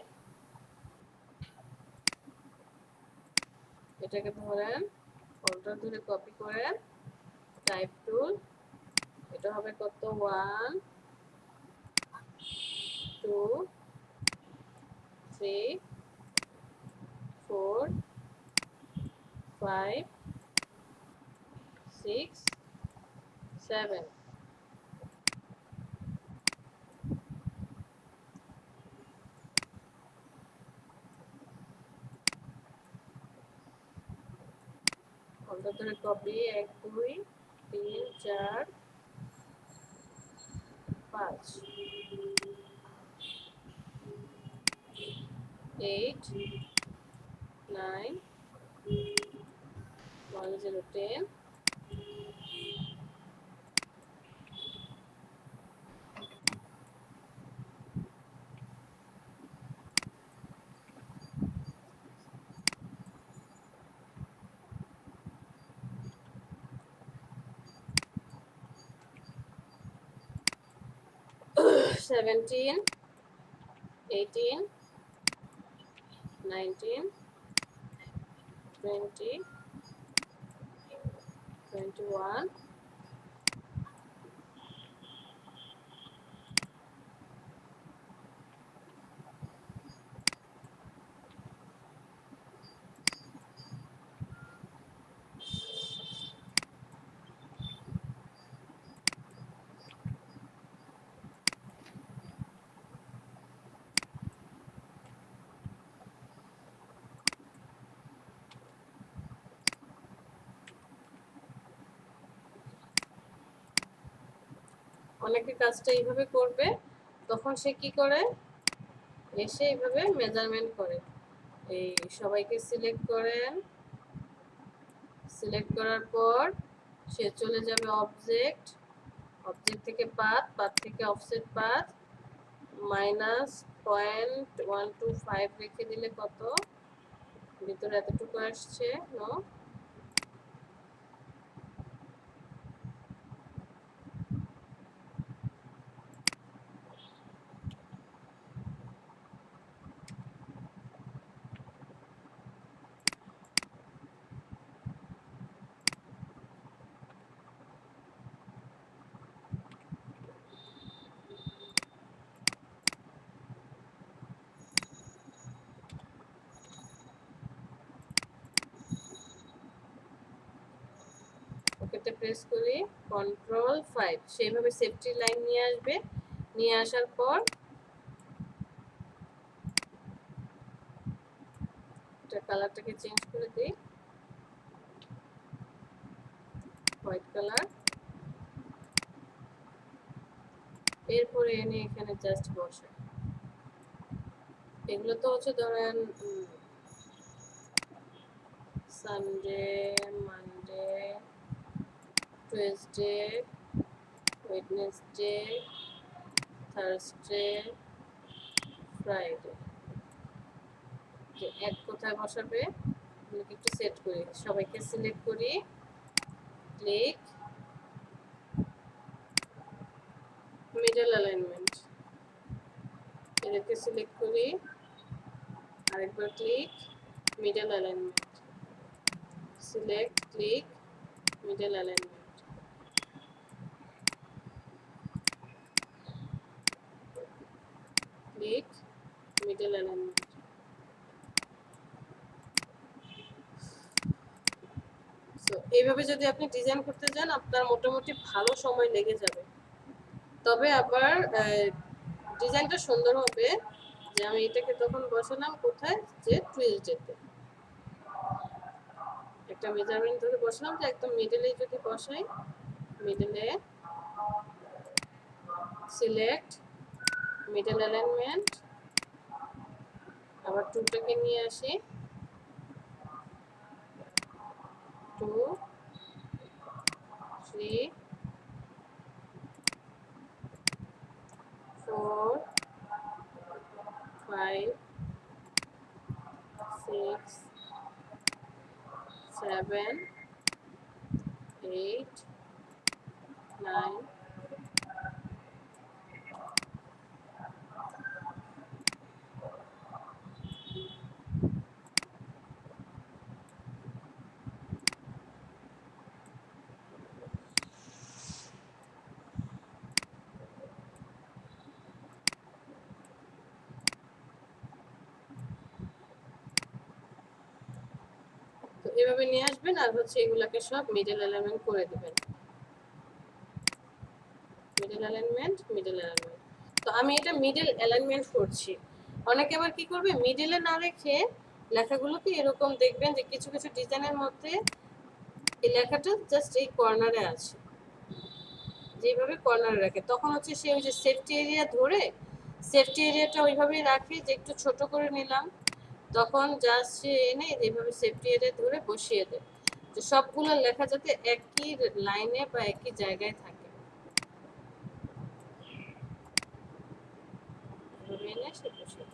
এটাকে ধরেন কন্ট্রোল ধরে কপি করেন, টাইপ টুল, এটা হবে কত 1 2 3 4 5 6 7। কন্ট্রোল ধরে কপি 1 2 3 4 5 8 9 1 0 10। Seventeen, 18, 19, 20, 21, অনেকে কাজটা এইভাবে করবে, তখন সে কি করে, এসে এইভাবে মেজারমেন্ট করে। এই সবাইকে সিলেক্ট করেন, সিলেক্ট করার পর সে চলে যাবে অবজেক্ট, অবজেক্ট থেকে পাথ, পাথ থেকে অফসেট পাথ, -0.125 রেখে দিলে কত, ভিতরে এতটুকু আসছে, নো, ওকেতে প্রেস করি, Ctrl+5, সেইভাবে সেফটি লাইন নিয়ে আসবে, নিয়ে আসার পর এটা কালারটাকে চেঞ্জ করে দিই, হোয়াইট কালার। এরপরে এনে এখানে জাস্ট বসাই। এগুলো তো হচ্ছে ধরেন Sunday, Monday, Tuesday, Wednesday, Thursday, Friday. এক কোথায় বসাবে এগুলোকে একটু সেট করি, সবাইকে সিলেক্ট করি, ক্লিক, মিডল অ্যালাইনমেন্ট, এটাকে সিলেক্ট করি, আরেকবার click, middle alignment, select, click, middle alignment, click, middle alignment. So এইভাবে যদি আপনি ডিজাইন করতে যান আপনার মোটামুটি ভালো সময় লেগে যাবে, তবে আবার ডিজাইনটা সুন্দর হবে। যে আমি এটাকে তখন বসালাম কোথায়, যে টুইসডেতে একটা মেজারমেন্ট ধরে বসালাম, যে একদম মিডলে যদি বসাই, মিডলে সিলেক্ট, মিডল অ্যালাইনমেন্ট, আবার টুটাকে নিয়ে আসি, 2 3 4 5 6 7 8 9 তো এভাবে নিয়ে আসবেন আর হচ্ছে এগুলাকে সব মিডল অ্যালাইনমেন্ট করে দিবেন মিডল অ্যালাইনমেন্ট তো আমি এটা মিডল অ্যালাইনমেন্ট করছি অনেকে আবার কি করবে মিডলে না রেখে লেখাগুলোকে এরকম দেখবেন যে কিছু কিছু ডিজাইনের মধ্যে এই লেখাটা জাস্ট এই কর্নারে আছে যেভাবে কর্নারে রাখে তখন হচ্ছে সে ওই যে সেফটি এরিয়া ধরে সেফটি এরিয়াটা ওইভাবেই রাখে যে একটু ছোট করে নিলাম তখন জাস্ট সে এনে এইভাবে সেফটি এরিয়া ধরে বসিয়ে দেয় তো সবগুলো লেখা যাতে একই লাইনে বা একই জায়গায় থাকে এভাবে এনে সে বসিয়ে দেয়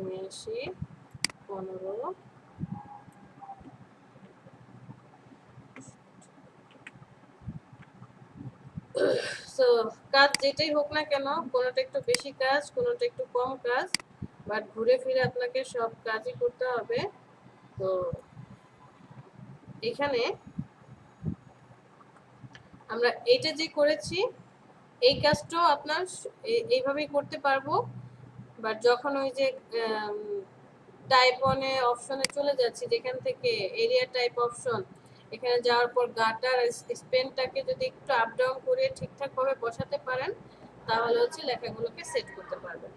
নিয়ে আসি 15 সো কাজ যেটাই হোক না কেন কোনোটা একটু বেশি কাজ কোনোটা একটু কম কাজ বাট ঘুরে ফিরে আপনাকে সব কাজই করতে হবে তো এখানে আমরা এইটা যে করেছি এই কাজটাও আপনার এইভাবেই করতে পারবো বাট যখন ওই যে টাইপ অনে অপশনে চলে যাচ্ছি যেখান থেকে এরিয়া টাইপ অপশন এখানে যাওয়ার পর গাটার স্পেনটাকে যদি একটু আপ ডাউন করে ঠিকঠাক ভাবে বসাতে পারেন তাহলে হচ্ছে লেখাগুলোকে সেট করতে পারবেন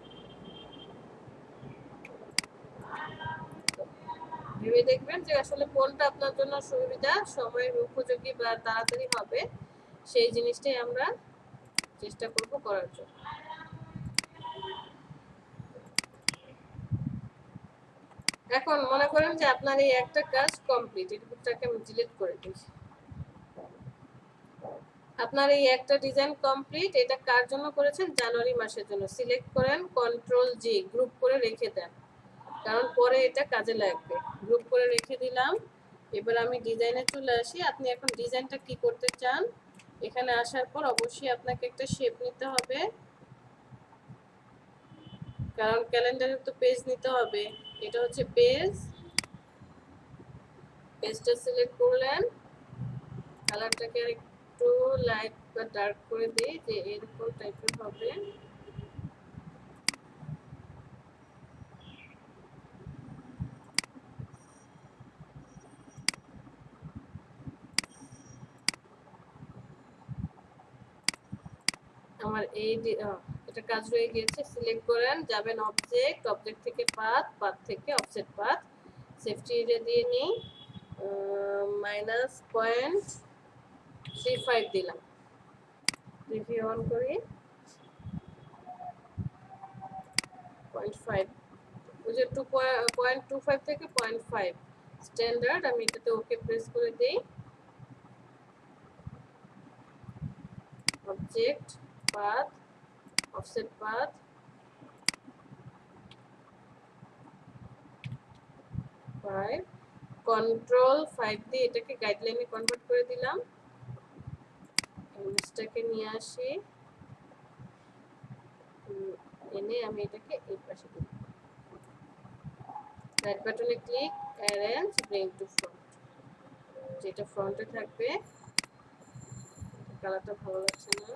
ভেবে দেখবেন যে আসলে কোনটা আপনার জন্য সুবিধা সময়ের উপযোগী বা তাড়াতাড়ি হবে সেই জিনিসটাই আমরা চেষ্টা করব করার জন্য এখন মনে করেন যে আপনার এই একটা কাজ কমপ্লিট এটাকে আমি ডিলিট করে দিই আপনার এই একটা ডিজাইন কমপ্লিট এটা কার জন্য করেছেন জানুয়ারি মাসের জন্য সিলেক্ট করেন কন্ট্রোল জি গ্রুপ করে রেখে দেন কারণ পরে এটা কাজে লাগবে গ্রুপ করে রেখে দিলাম এবার আমি ডিজাইনে চলে আসি আপনি এখন ডিজাইনটা কি করতে চান এখানে আসার পর অবশ্যই আপনাকে একটা শেপ নিতে হবে কারণ ক্যালেন্ডারে তো পেজ নিতে হবে এটা হচ্ছে পেজটা সিলেক্ট করলেন কালারটাকে একটু লাইট বা ডার্ক করে দিই যে এরকম টাইপের হবে আমার এই এটা কাজ হয়ে গিয়েছে সিলেক্ট করেন যাবেন অবজেক্ট থেকে পাথ থেকে অফসেট পাথ সেফটি এরিয়া দিয়ে নিই -0.35 দিলাম রিভিউ অন করি 0.5 ওই যে 0.25 থেকে 0.5 স্ট্যান্ডার্ড আমি এটাতে ওকে প্রেস করে দেই object path offset path 5 control 5 দিয়ে এটাকে গাইডলাইনে কনভার্ট করে দিলাম ইমেজটাকে নিয়ে আসি এনে আমি এটাকে এই পাশে দিই রাইট বাটনে click arrange bring to front যেটা ফ্রন্টে থাকবে কালারটা ভালো লাগছে না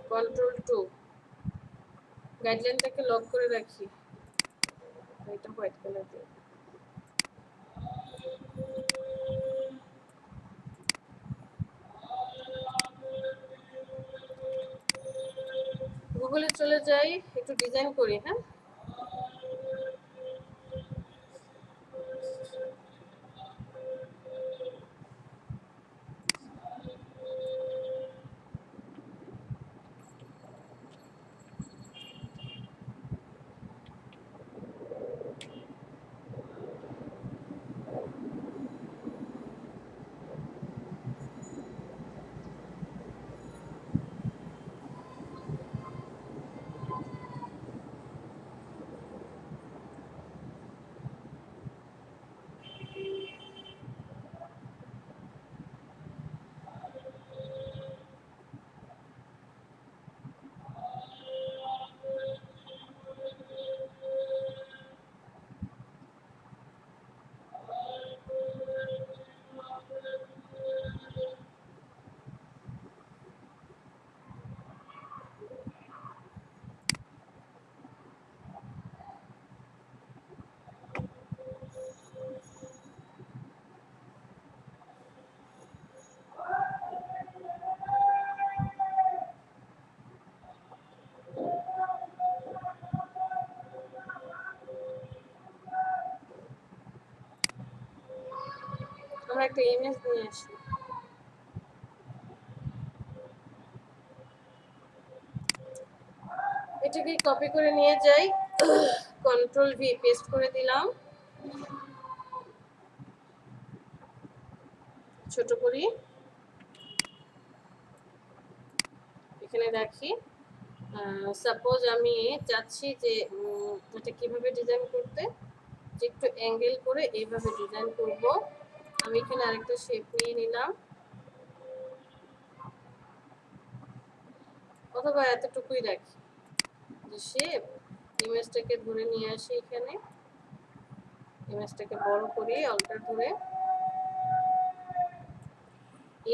কন্ট্রোল 2 গাইডলাইনটাকে লক করে রাখি এটা হোয়াইট কালার দিয়ে গুগলে চলে যাই একটু ডিজাইন করি হ্যাঁ একটা ইমেজ নিয়ে আসি। এটাকে কপি করে নিয়ে যাই, কন্ট্রোল ভি পেস্ট করে দিলাম, ছোট করি, এখানে রাখি। সাপোজ আমি চাচ্ছি যে এটা কিভাবে ডিজাইন করতে, যে একটু অ্যাঙ্গেল করে এইভাবে ডিজাইন করব। আমি এখানে আরেকটা শেপ নিয়ে নিলাম, অথবা এতটুকুই রাখি যে শেপ। ইমেজটাকে ধরে নিয়ে আসি, এখানে ইমেজটাকে বড় করি, অল্টার ধরে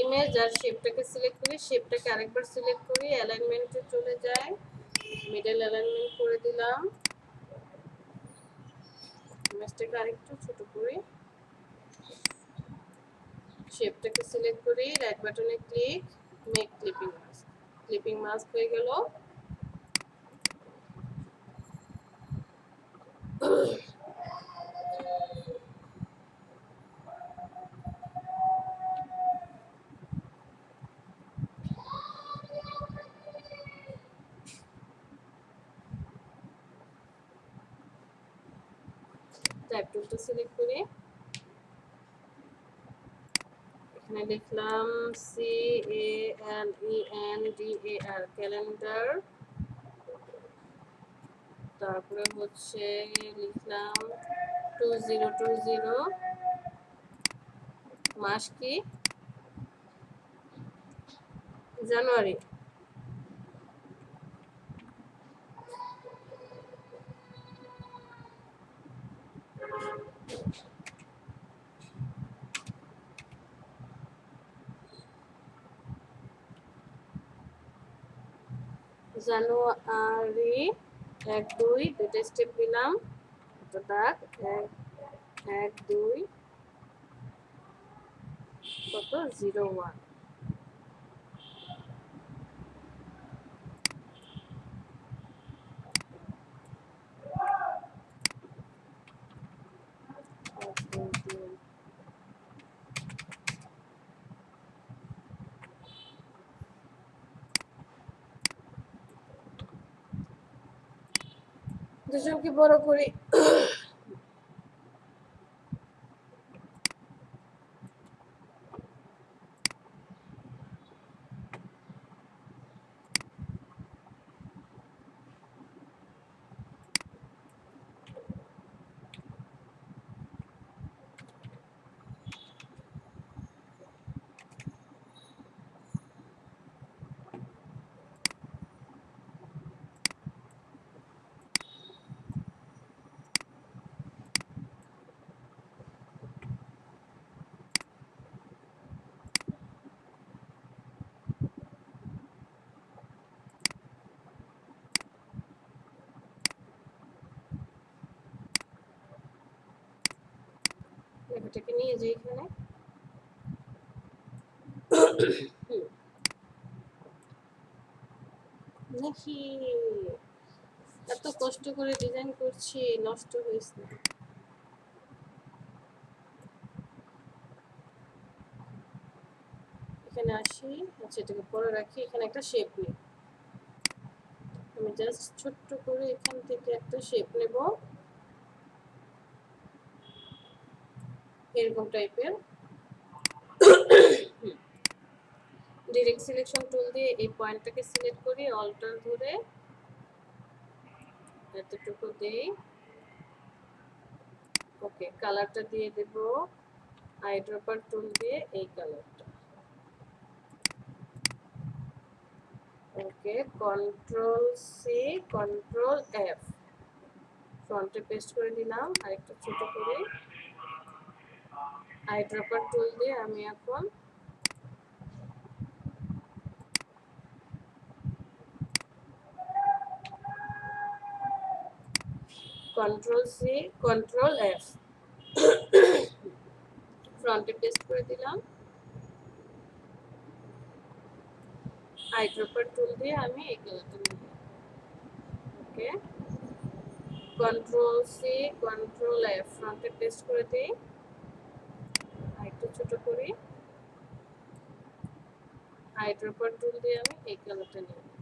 ইমেজ আর শেপটাকে সিলেক্ট করি, শেপটাকে আরেকবার সিলেক্ট করি, অ্যালাইনমেন্টে চলে যায়, মিডল অ্যালাইনমেন্ট করে দিলাম, ইমেজটাকে আরেকটু ছোট করি, শেপটাকে সিলেক্ট করি, রাইট বাটনে click, make clipping mask. Clipping mask হয়ে গেল। টাইপ টুলটা সিলেক্ট করি, এখানে লিখলাম CALENDAR, ক্যালেন্ডার। তারপরে হচ্ছে লিখলাম 2020, মাস কি জানুয়ারি। জানুয়ারি 1-2 দুইটা স্টেপ দিলাম, একটা দাগ, 1-2 কত 01। দুজনকে বড় করি, লেখাটাকে নিয়ে যাই এখানে। নাকি এত কষ্ট করে ডিজাইন করছি, নষ্ট হয়েছে। এখানে আসি, আচ্ছা এটাকে পরে রাখি, এখানে একটা শেপ নিই। আমি জাস্ট ছোট্ট করে এখান থেকে একটা শেপ নেব, এরকম টাইপের। ডিরেক্ট সিলেকশন টুল দিয়ে এই পয়েন্টটাকে সিলেক্ট করি, অল্টার ধরে এতটুকু দেই। ওকে, কালারটা দিয়ে দেব আইড্রপার টুল দিয়ে এই কালারটা। ওকে, কন্ট্রোল সি, কন্ট্রোল এফ, ফ্রন্টে পেস্ট করে দিলাম, আরেকটু ছোট করে। আইড্রপার টুল দিয়ে আমি এখন কন্ট্রোল সি, কন্ট্রোল এফ, ফ্রন্টে পেস্ট করে দিলাম, আইড্রপার টুল দিয়ে আমি এই কালারটা নিব। ওকে, কন্ট্রোল সি, কন্ট্রোল এফ, ফ্রন্টে পেস্ট করে দিই, আরেকটু ছোট ছোট করি, আইড্রপার টুল দিয়ে আমি এই কালারটা নিয়ে নিই।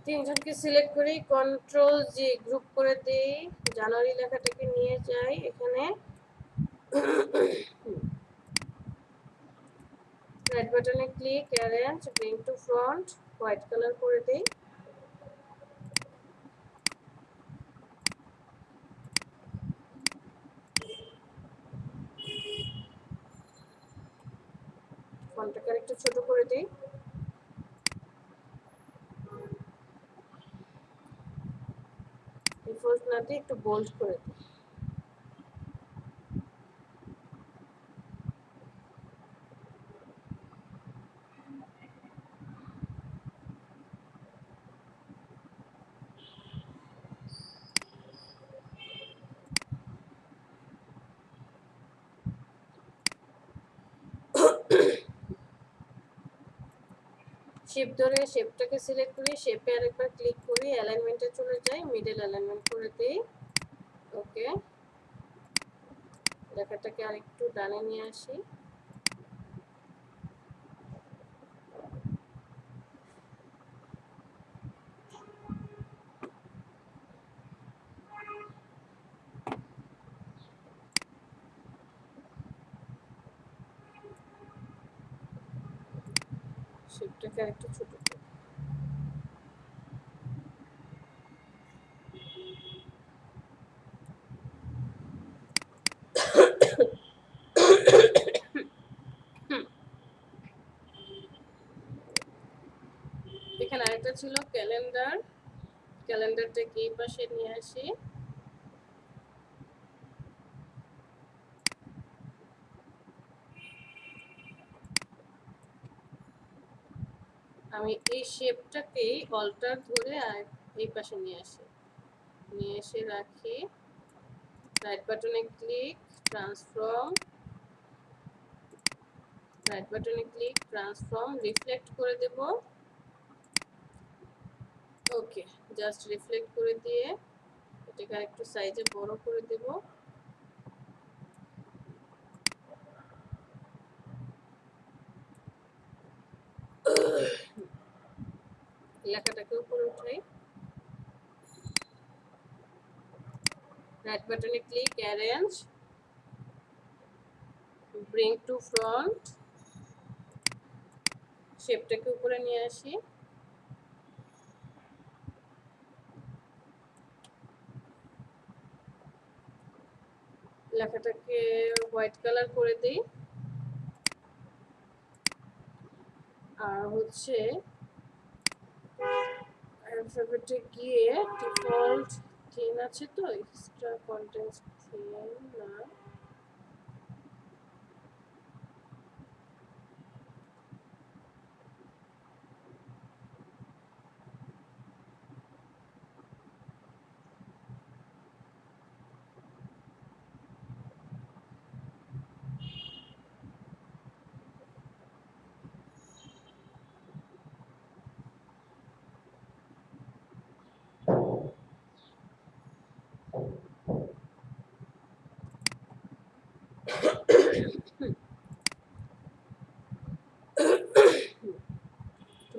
তিনজনকে সিলেক্ট করি, কন্ট্রোল জি গ্রুপ করে দেই, জানুয়ারি লেখাটাকে নিয়ে যাই এখানে, রাইট বাটনে click, arrange, bring to front, white colour করে দেই। ফন্টটাকে আরেকটু ছোট করে দিই। ডিফল্ট না দিয়ে একটু বোল্ড করে দিই। শেপ ধরে শেপটাকে সিলেক্ট করি, শেপে আরেকবার ক্লিক করি, অ্যালাইনমেন্টে চলে যাই, মিডল অ্যালাইনমেন্ট করে দিই। ওকে, লেখাটাকে আরেকটু ডানে নিয়ে আসি। শেপটাকে আরেকটু ছোট করি। এখানে আরেকটা ছিল ক্যালেন্ডার, ক্যালেন্ডারটাকে এই পাশে নিয়ে আসি। আমি এই শেপটাকেই অল্টার ধরে এই পাশে নিয়ে আসি, নিয়ে এসে রাখি, রাইট বাটনে ক্লিক, ট্রান্সফর্ম, রাইট বাটনে ক্লিক, ট্রান্সফর্ম, রিফ্লেক্ট করে দেব। ওকে, জাস্ট রিফ্লেক্ট করে দিয়ে এটাকে আরেকটু সাইজে বড় করে দেব। লেখাটাকে উপরে উঠাই, রাইট বাটনে click, arrange, bring to front, শেপটাকে উপরে নিয়ে আসি, লেখাটাকে হোয়াইট কালার করে দিই। আর হচ্ছে অ্যালফাবেটে গিয়ে ডিফল্ট থিম আছে তো, এক্সট্রা কন্টেন্টস থিম না,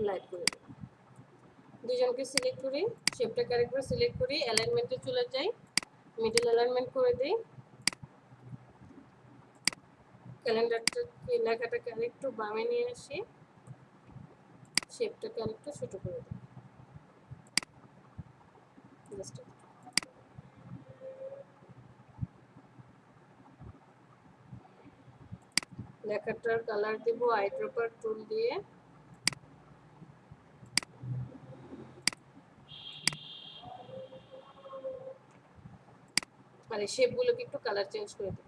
লাইট করে দিই। দুজনকে সিলেক্ট করি, শেপটাকে আরেকবার সিলেক্ট করি, অ্যালাইনমেন্টে চলে যাই, মিডল অ্যালাইনমেন্ট করে দিই, ক্যালেন্ডারটা লেখাটাকে আরেকটু বামে নিয়ে আসি, শেপটাকে আরেকটু ছোট করে দিই। জাস্ট লেখাটার কালার দেব আইড্রপার টুল দিয়ে। মানে শেপগুলোকে একটু কালার চেঞ্জ করে দেব।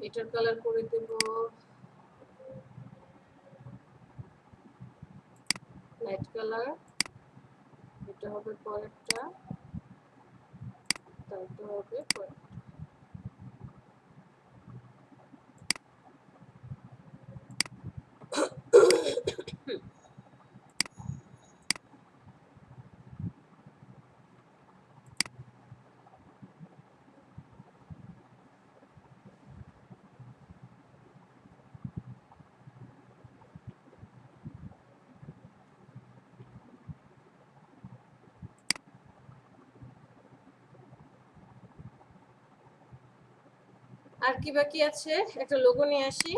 এটার কালার করে দেব লাইট কালার। এটা হবে পরেরটা, তারপর হবে পরেরটা। আর কি বাকি আছে, একটা লোগো নিয়ে আসি।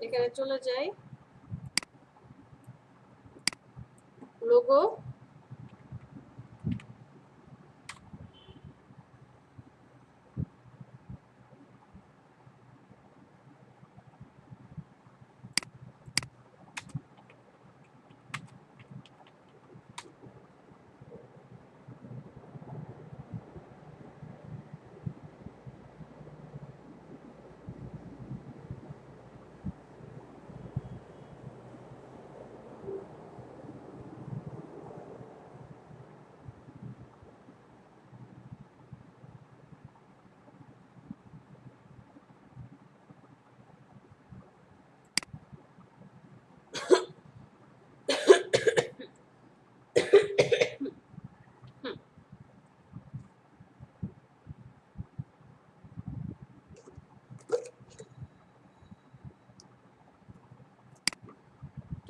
এখানে চলে যাই, লোগো।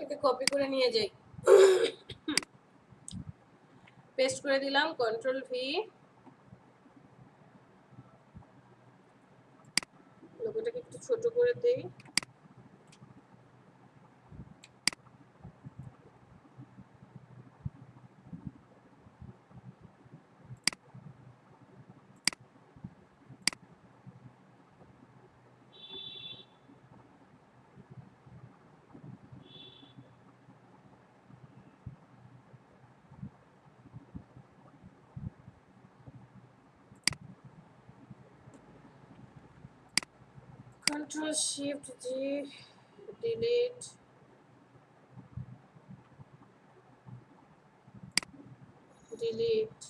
এটাকে কপি করে নিয়ে যাই, পেস্ট করে দিলাম, কন্ট্রোল ভি। লোগোটাকে একটু ছোট করে দেই। Control Shift G, delete, delete।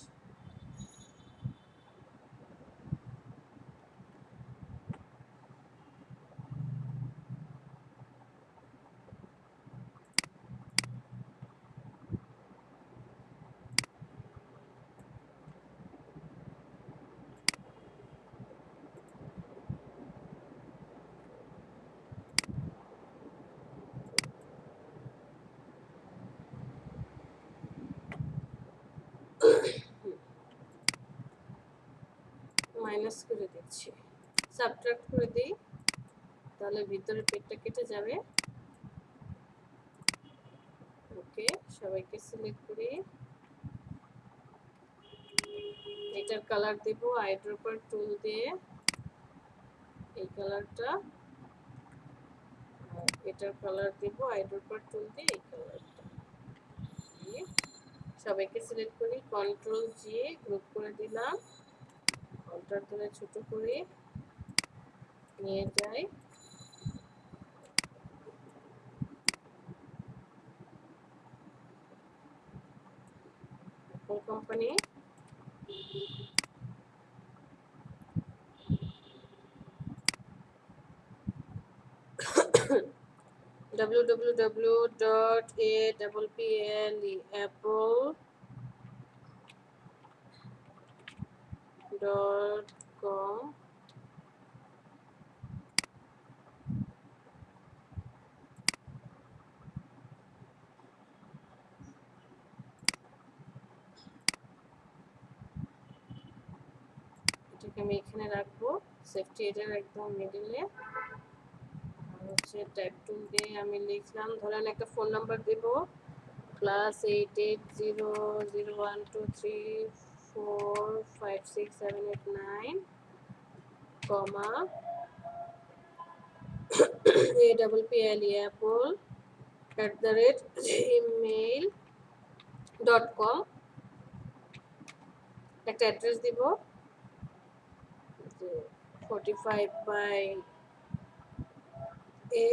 Minus করে দিচ্ছি, সাবট্রাক্ট করে দিই, তাহলে ভিতরে পেটটা কেটে যাবে। ওকে, সবাইকে সিলেক্ট করি। এটার কালার দেব আইড্রপার টুল দিয়ে, এই কালারটা। আর এটার কালার দেব আইড্রপার টুল দিয়ে, এই কালারটা। সবাইকে সিলেক্ট করি, কন্ট্রোল জি, গ্রুপ করে দিলাম, অল্টার ধরে ছোট করে নিয়ে যাই। Company, www.apple.com। এটাকে আমি এখানে রাখবো, সেফটি এটার একদম মিডলে। আর হচ্ছে টাইপ টুল দিয়ে আমি লিখলাম, ধরেন একটা ফোন নাম্বার দেব, +88000123 4 5 6 7 8 9 comma APPLE apple @gmail.com একটা অ্যাড্রেস দিব যে 45 by A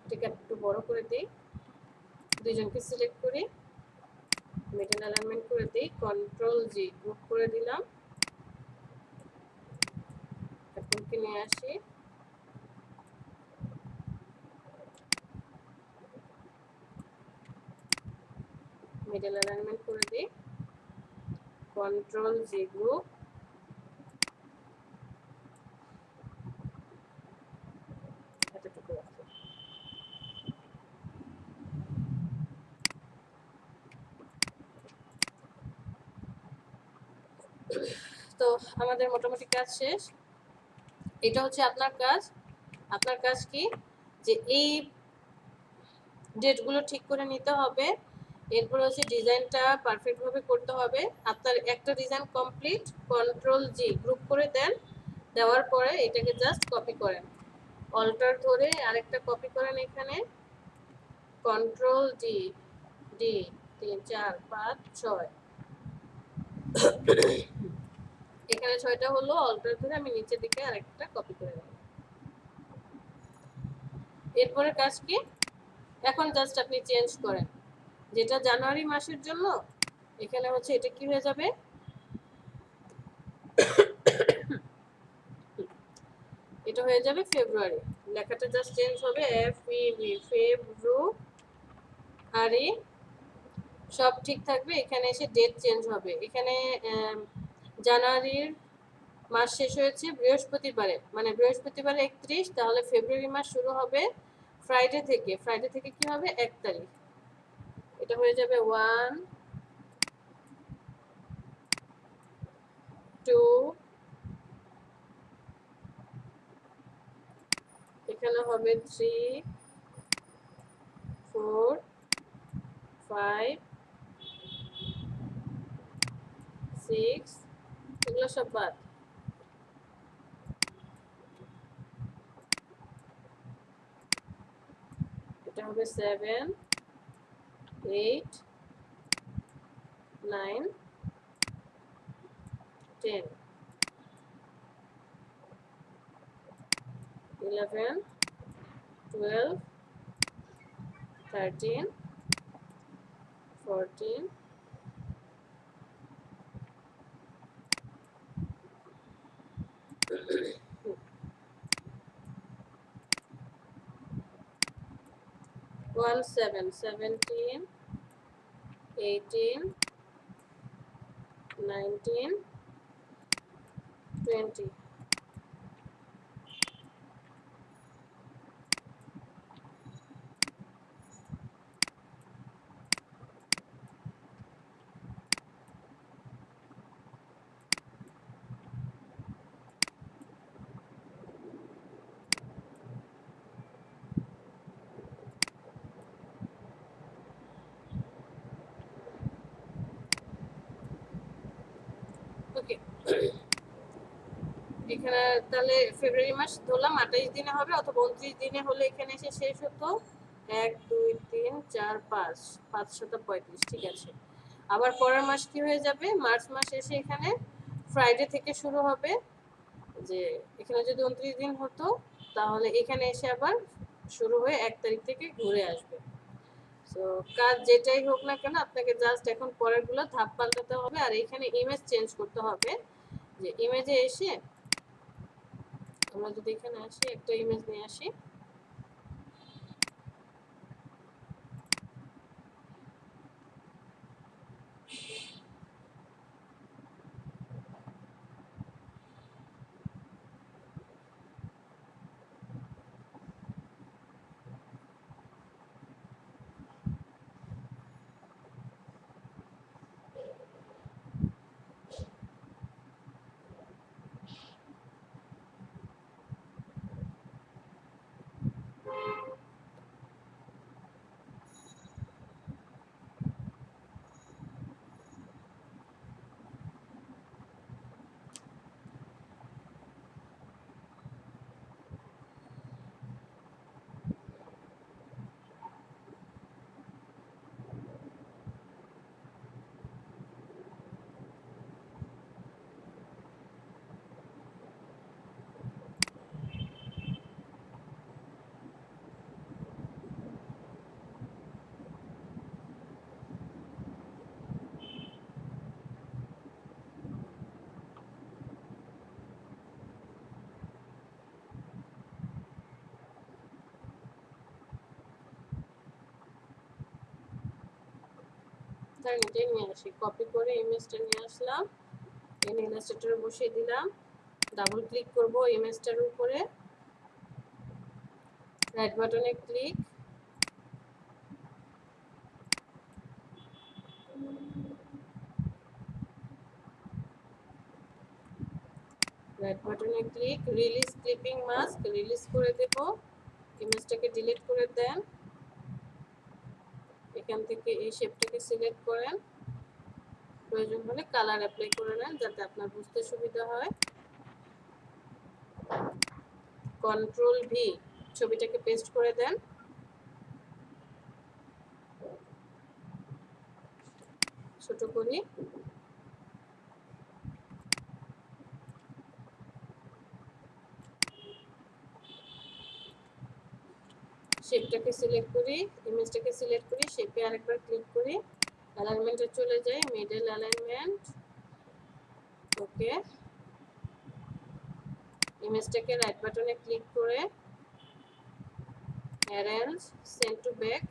এটাকে একটু বড় করে দিই, দুইজনকে সিলেক্ট করি, মিডল অ্যালাইনমেন্ট করে দিই, কন্ট্রোল জি গ্রুপ করে দিলাম, অ্যাপলকে নিয়ে আসি, মিডল অ্যালাইনমেন্ট করে দিই, কন্ট্রোল জি গ্রুপ, এতটুকু আছে। তো আমাদের মোটামুটি কাজ শেষ। এটা হচ্ছে আপনার কাজ। আপনার কাজ কি, যে এই ডেটগুলো ঠিক করে নিতে হবে, এরপর হচ্ছে ডিজাইনটা পারফেক্ট ভাবে করতে হবে। আপনার একটা ডিজাইন কমপ্লিট, কন্ট্রোল জি গ্রুপ করে দেন, দেওয়ার পরে এটাকে জাস্ট কপি করেন, অল্টার ধরে আরেকটা কপি করেন, এখানে কন্ট্রোল ডি ডি 3 4 5 6 এখানে 6টা হলো, অল্টার ধরে আমি নিচের দিকে আরেকটা কপি করে নেব। এরপরে কাজ কি, এখন জাস্ট আপনি চেঞ্জ করেন, যেটা জানুয়ারি মাসের জন্য এখানে হচ্ছে এটা কি হয়ে যাবে, এটা হয়ে যাবে ফেব্রুয়ারি, লেখাটা জাস্ট চেঞ্জ হবে, ফেব্রুয়ারি, সব ঠিক থাকবে। এখানে এসে ডেট চেঞ্জ হবে, এখানে জানুয়ারির মাস শেষ হয়েছে বৃহস্পতিবারে, মানে বৃহস্পতিবারে 31, তাহলে ফেব্রুয়ারি মাস শুরু হবে ফ্রাইডে থেকে, ফ্রাইডে থেকে কি হবে 1 তারিখ, এটা হয়ে যাবে 1 2, এখানে হবে 3 4 5 6, এগুলো সব বাদ, এটা হবে 7 8 9 10 11 12 13 14 17 17 18 19 20, ওকে। এখানে তাহলে ফেব্রুয়ারি মাস ধরলাম 28 দিনে হবে, অথবা 29 দিনে হলে এখানে এসে শেষ হতো 1 2 3 4 5 5 7 35, ঠিক আছে। আবার পরের মাস কি হয়ে যাবে, মার্চ মাস এসে এখানে ফ্রাইডে থেকে শুরু হবে, যে এখানে যদি 29 দিন হতো তাহলে এখানে এসে আবার শুরু হয়ে 1 তারিখ থেকে ঘুরে আসবে। সো কাজ যেটাই হোক না কেন, আপনাকে জাস্ট এখন পরেরগুলো ধাপ পাল্টাতে হবে, আর এখানে ইমেজ চেঞ্জ করতে হবে, যে ইমেজে এসে আমরা যদি এখানে আসি, একটা ইমেজ নিয়ে আসি, তার এটাই নিয়ে আসি, কপি করে ইমেজটা নিয়ে আসলাম, এনে ইলাস্ট্রেটরে বসিয়ে দিলাম, ডাবল ক্লিক করব ইমেজটার উপরে, রাইট বাটনে ক্লিক, রাইট বাটনে click, release clipping mask, release করে দেব, ইমেজটাকে ডিলিট করে দেন, এখান থেকে এই শেপটাকে সিলেক্ট করেন, প্রয়োজন হলে কালার অ্যাপ্লাই করে নেন যাতে আপনার বুঝতে সুবিধা হয়। কন্ট্রোল ভি, ছবিটাকে পেস্ট করে দেন, ছোট করি, শেপটাকে সিলেক্ট করি, ইমেজটাকে সিলেক্ট করি, শেপে আরেকবার ক্লিক করি, অ্যালাইনমেন্টে চলে যাই, মিডল অ্যালাইনমেন্ট, ওকে, ইমেজটাকে রাইট বাটনে ক্লিক করে arrange send to back,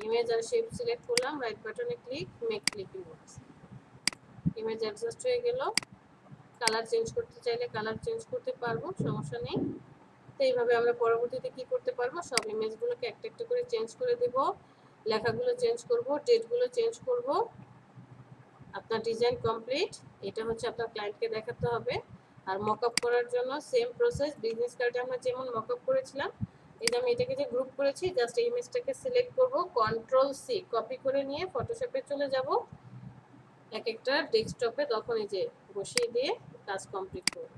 image আর শেপ সিলেক্ট করলাম, রাইট বাটনে click, make clipping box, image adjust হয়ে গেল। কালার চেঞ্জ করতে চাইলে কালার চেঞ্জ করতে পারবো, সমস্যা নেই। তো এইভাবে আমরা পরবর্তীতে কি করতে পারবো, সব ইমেজগুলোকে একটা একটা করে চেঞ্জ করে দেব, লেখাগুলো চেঞ্জ করব, ডেটগুলো চেঞ্জ করব। আপনার ডিজাইন কমপ্লিট, এটা হচ্ছে আপনার ক্লায়েন্টকে দেখাতে হবে। আর মকআপ করার জন্য সেম প্রসেস, বিজনেস কার্ডে আমরা যেমন মকআপ করেছিলাম, এই যে আমি এটাকে যে গ্রুপ করেছি, জাস্ট এই ইমেজটাকে সিলেক্ট করব, কন্ট্রোল সি কপি করে নিয়ে ফটোশপে চলে যাব, এক একটা ডেস্কটপে তখন এই যে বসিয়ে দিয়ে কাজ কমপ্লিট করব।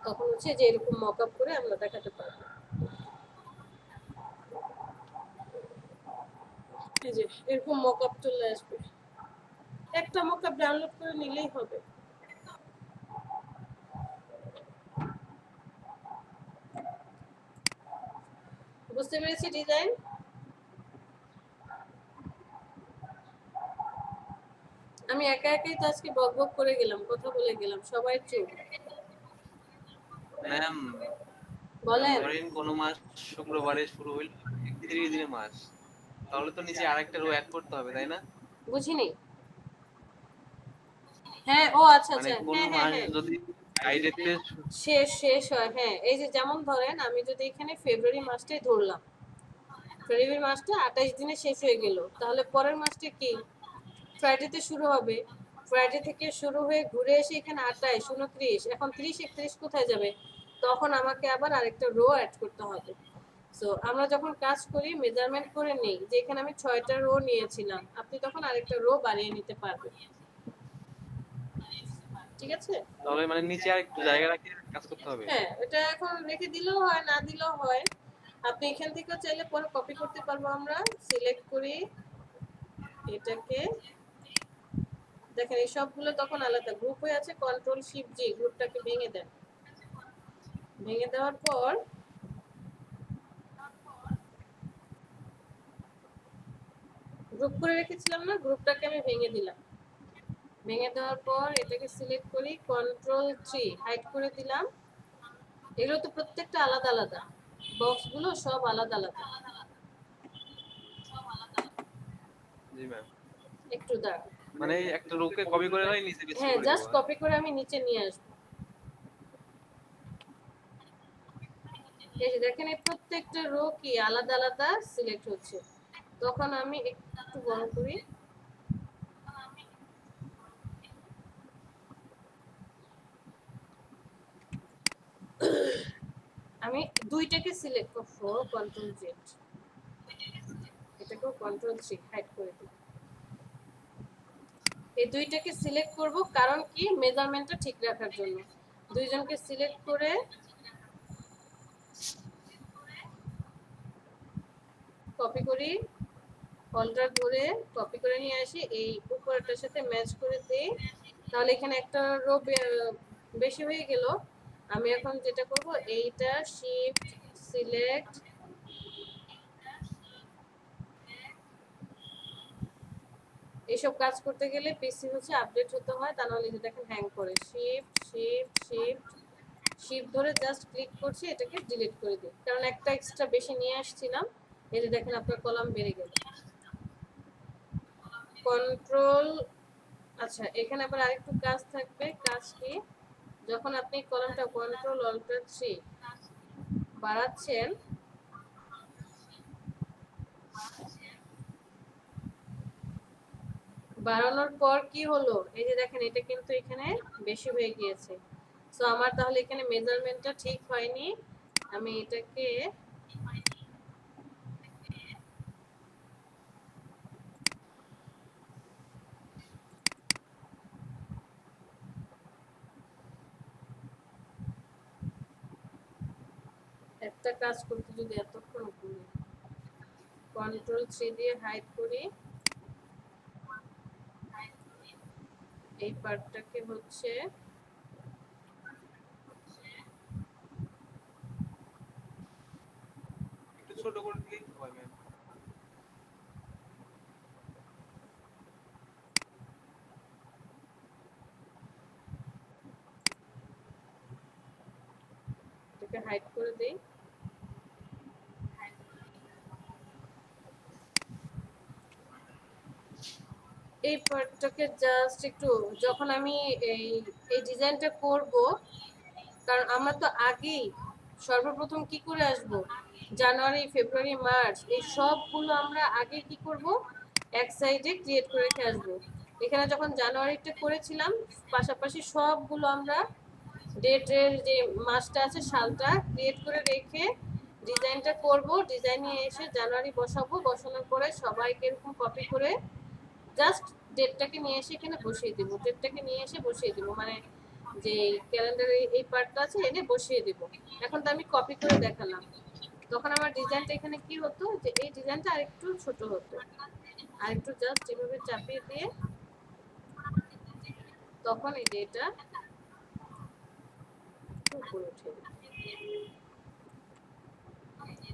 তখন হচ্ছে যে এরকম মকআপ করে আমরা দেখাতে পারবো। এই যে এরকম মকআপ চলে আসবে, একটা মকআপ ডাউনলোড করে নিলেই হবে। বুঝতে পেরেছি ডিজাইন? আমি একা একাই তো আজকে বক বক করে গেলাম, কথা বলে গেলাম, সবাই চুপ। ম্যাম বলেন। ধরেন কোন মাস শুক্রবারে শুরু হইল, 30 দিনের মাস, তাহলে তো নিচে আরেকটা রো অ্যাড করতে হবে, তাই না? বুঝিনি। হ্যাঁ, ও আচ্ছা মানে আচ্ছা, কোন হ্যাঁ হ্যাঁ মাস হ্যাঁ, যদি ফ্রাইডেতে শেষ শেষ হয়, হ্যাঁ। এই যে যেমন ধরেন আমি যদি এখানে ফেব্রুয়ারি মাসটাই ধরলাম, ফেব্রুয়ারি মাসটা 28 দিনে শেষ হয়ে গেল, তাহলে পরের মাসটা কি ফ্রাইডেতে শুরু হবে, ফ্রাইডে থেকে শুরু হয়ে ঘুরে এসে এখানে 28, 29, এখন 30, 31 কোথায় যাবে, তখন আমাকে আবার আরেকটা রো অ্যাড করতে হবে। সো আমরা যখন কাজ করি মেজারমেন্ট করে নেই, যে এখানে আমি 6টা রো নিয়েছিলাম, আপনি তখন আরেকটা রো বাড়িয়ে নিতে পারবেন, ঠিক আছে? তাহলে মানে নিচে আরেকটু জায়গা রাখি কাজ করতে হবে। হ্যাঁ, এটা এখন রেখে দিলেও হয়, না দিলেও হয়। আপনি এখান থেকেও চাইলে পরে কপি করতে পারবো, আমরা সিলেক্ট করি এটাকে, দেখেন এই সবগুলো তখন আলাদা গ্রুপ হয়ে আছে, কন্ট্রোল শিফট জি, গ্রুপটাকে ভেঙে দেন, ভেঙে দেওয়ার পর গ্রুপ করে রেখেছিলাম না, গ্রুপটাকে আমি ভেঙে দিলাম, ভেঙে দেওয়ার পর এটাকে সিলেক্ট করি, কন্ট্রোল 3 হাইড করে দিলাম। এগুলো তো প্রত্যেকটা আলাদা আলাদা, বক্সগুলো সব আলাদা আলাদা। জি ম্যাম, একটু দাঁড়ান, মানে একটা রোকে কপি করে রাখি নিচে পেস্ট হ্যাঁ করে জাস্ট দেব। কপি করে আমি নিচে নিয়ে আসবো। এই যে দেখেন এই প্রত্যেকটা রো কি আলাদা আলাদা সিলেক্ট হচ্ছে, তখন আমি একটু বড় করি, আমি দুইটাকে সিলেক্ট করবো, কন্ট্রোল জেড, এটাকেও কন্ট্রোল 3 হাইড করে দিই। এই দুইটাকে সিলেক্ট করব, কারণ কি মেজারমেন্টটা ঠিক রাখার জন্য। দুইজনকে সিলেক্ট করে কপি করি, অল্টার ধরে কপি করে নিয়ে আসি, এই উপরটার সাথে ম্যাচ করে দিই, তাহলে এখানে একটা রো বেশি হয়ে গেল। আমি এখন যেটা করব, এইটা শিফট সিলেক্ট, এইসব কাজ করতে গেলে পিসি হচ্ছে আপডেট হতে হয়, তা নাহলে যে দেখেন হ্যাং করে, শিফট শিফট শিফট শিফট ধরে জাস্ট ক্লিক করছি, এটাকে ডিলিট করে দিই, কারণ একটা এক্সট্রা বেশি নিয়ে আসছিলাম। এই যে দেখেন আপনার কলাম বেড়ে গেল। কন্ট্রোল, আচ্ছা এখানে আবার আরেকটু কাজ থাকবে। কাজ কি, যখন আপনি কলামটা কন্ট্রোল অল্টার 3 বাড়াচ্ছেন, বাড়ানোর পর কি হলো, এই যে দেখেন এটা কিন্তু এখানে বেশি হয়ে গিয়েছে। সো আমার তাহলে এখানে মেজারমেন্টটা ঠিক হয়নি। আমি এটাকে একটা কাজ করতে যদি এতক্ষণ করি, কন্ট্রোল 3 দিয়ে হাইড করি, এই পার্টটাকে হচ্ছে একটু ছোট করে দিলেই তো হয় ম্যাম। এটাকে হাইড করে দেই। এই পার্টটাকে জাস্ট একটু, যখন আমি এই এই ডিজাইনটা করব, কারণ আমরা তো আগেই সর্বপ্রথম কি করে আসব, জানুয়ারি ফেব্রুয়ারি মার্চ এই সবগুলো আমরা আগে কি করব, এক সাইডে ক্রিয়েট করে রেখে আসবো। এখানে যখন জানুয়ারিটা করেছিলাম, পাশাপাশি সবগুলো আমরা ডেটের যে মাসটা আছে সালটা ক্রিয়েট করে রেখে ডিজাইনটা করব। ডিজাইনে এসে জানুয়ারি বসাবো, বসানোর পরে সবাইকে এরকম কপি করে জাস্ট ডেটটাকে নিয়ে এসে এখানে বসিয়ে দিব, ডেটটাকে নিয়ে এসে বসিয়ে দিব, মানে যে ক্যালেন্ডারে এই পার্টটা আছে এনে বসিয়ে দিব। এখন তো আমি কপি করে দেখালাম, তখন আমার ডিজাইনটা এখানে কি হতো, যে এই ডিজাইনটা আরেকটু ছোট হতো, আরেকটু জাস্ট এভাবে চাপিয়ে দিয়ে তখন এই যে এটা উপরে উঠে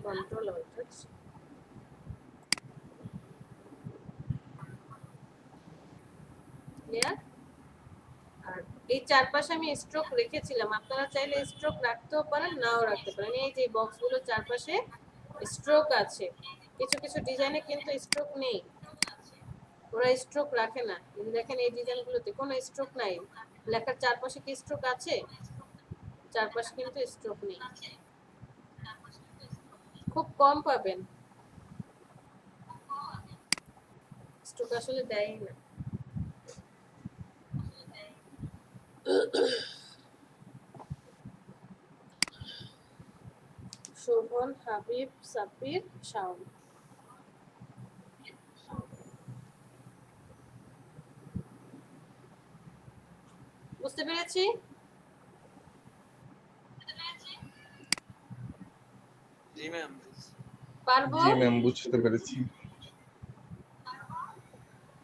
কন্ট্রোল অল্টার ক্লিয়ার। আর এই চারপাশে আমি স্ট্রোক রেখেছিলাম, আপনারা চাইলে স্ট্রোক রাখতেও পারেন, নাও রাখতে পারেন। এই যে বক্সগুলো চারপাশে স্ট্রোক আছে, কিছু কিছু ডিজাইনে কিন্তু স্ট্রোক নেই, ওরা স্ট্রোক রাখে না। দেখেন এই ডিজাইনগুলোতে কোনো স্ট্রোক নাই, লেখার চারপাশে কি স্ট্রোক আছে, চারপাশে কিন্তু স্ট্রোক নেই, খুব কম পাবেন, স্ট্রোক আসলে দেয় না। শোভন, হাবিব, সাব্বির, শাওন। বুঝতে পেরেছি? জি ম্যাম। পারবো? জি ম্যাম, বুঝতে পেরেছি।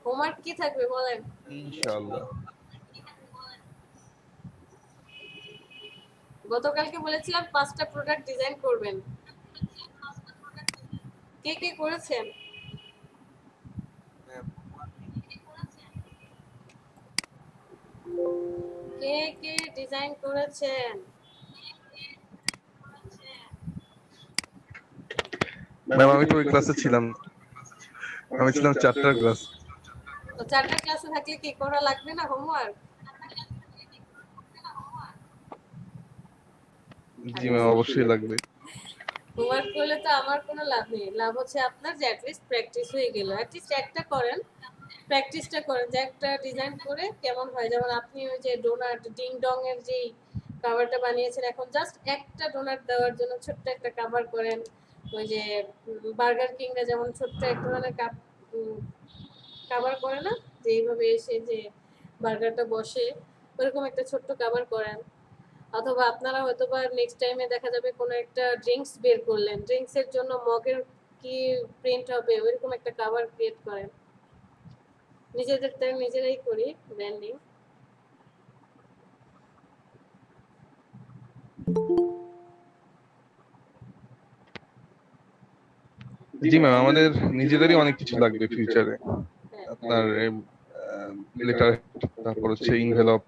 হোমওয়ার্ক কি থাকবে বলেন? ইনশাআল্লাহ। গতকালকে বলেছিলাম 5টা প্রোডাক্ট ডিজাইন করবেন, কে কে করেছেন? কে কে ডিজাইন করেছেন? ম্যাম আমি তো ওই ক্লাসে ছিলাম, আমি ছিলাম 4টার ক্লাস। তো 4টা ক্লাসে থাকলে কি করা লাগবে না হোমওয়ার্ক? জি ম্যাম, অবশ্যই লাগবে। হোমওয়ার্ক করলে তো আমার কোনো লাভ নেই, লাভ হচ্ছে আপনার যে অ্যাটলিস্ট প্র্যাকটিস হয়ে গেল। অ্যাটলিস্ট একটা করেন, প্র্যাকটিসটা করেন যে একটা ডিজাইন করে কেমন হয়। যেমন আপনি ওই যে ডোনাট ডিং ডং এর যেই কাভারটা বানিয়েছেন, এখন জাস্ট একটা ডোনাট দেওয়ার জন্য ছোট্ট একটা কাভার করেন। ওই যে বার্গার কিংরা যেমন ছোট্ট এক ধরনের কাভার করে না, যে এইভাবে এসে যে বার্গারটা বসে, ওরকম একটা ছোট্ট কাভার করেন। অথবা আপনারা হয়তো বা নেক্সট টাইমে দেখা যাবে কোনো একটা ড্রিঙ্কস বের করলেন, ড্রিঙ্কস এর জন্য মগের কি প্রিন্ট হবে ওইরকম একটা কভার ক্রিয়েট করেন। নিজেদেরটা নিজেরাই করি ব্র্যান্ডিং। জি ম্যাম, আমাদের নিজেদেরই অনেক কিছু লাগবে ফিউচারে। হ্যাঁ, আপনার লেটার, তারপর হচ্ছে ইনভেলপ,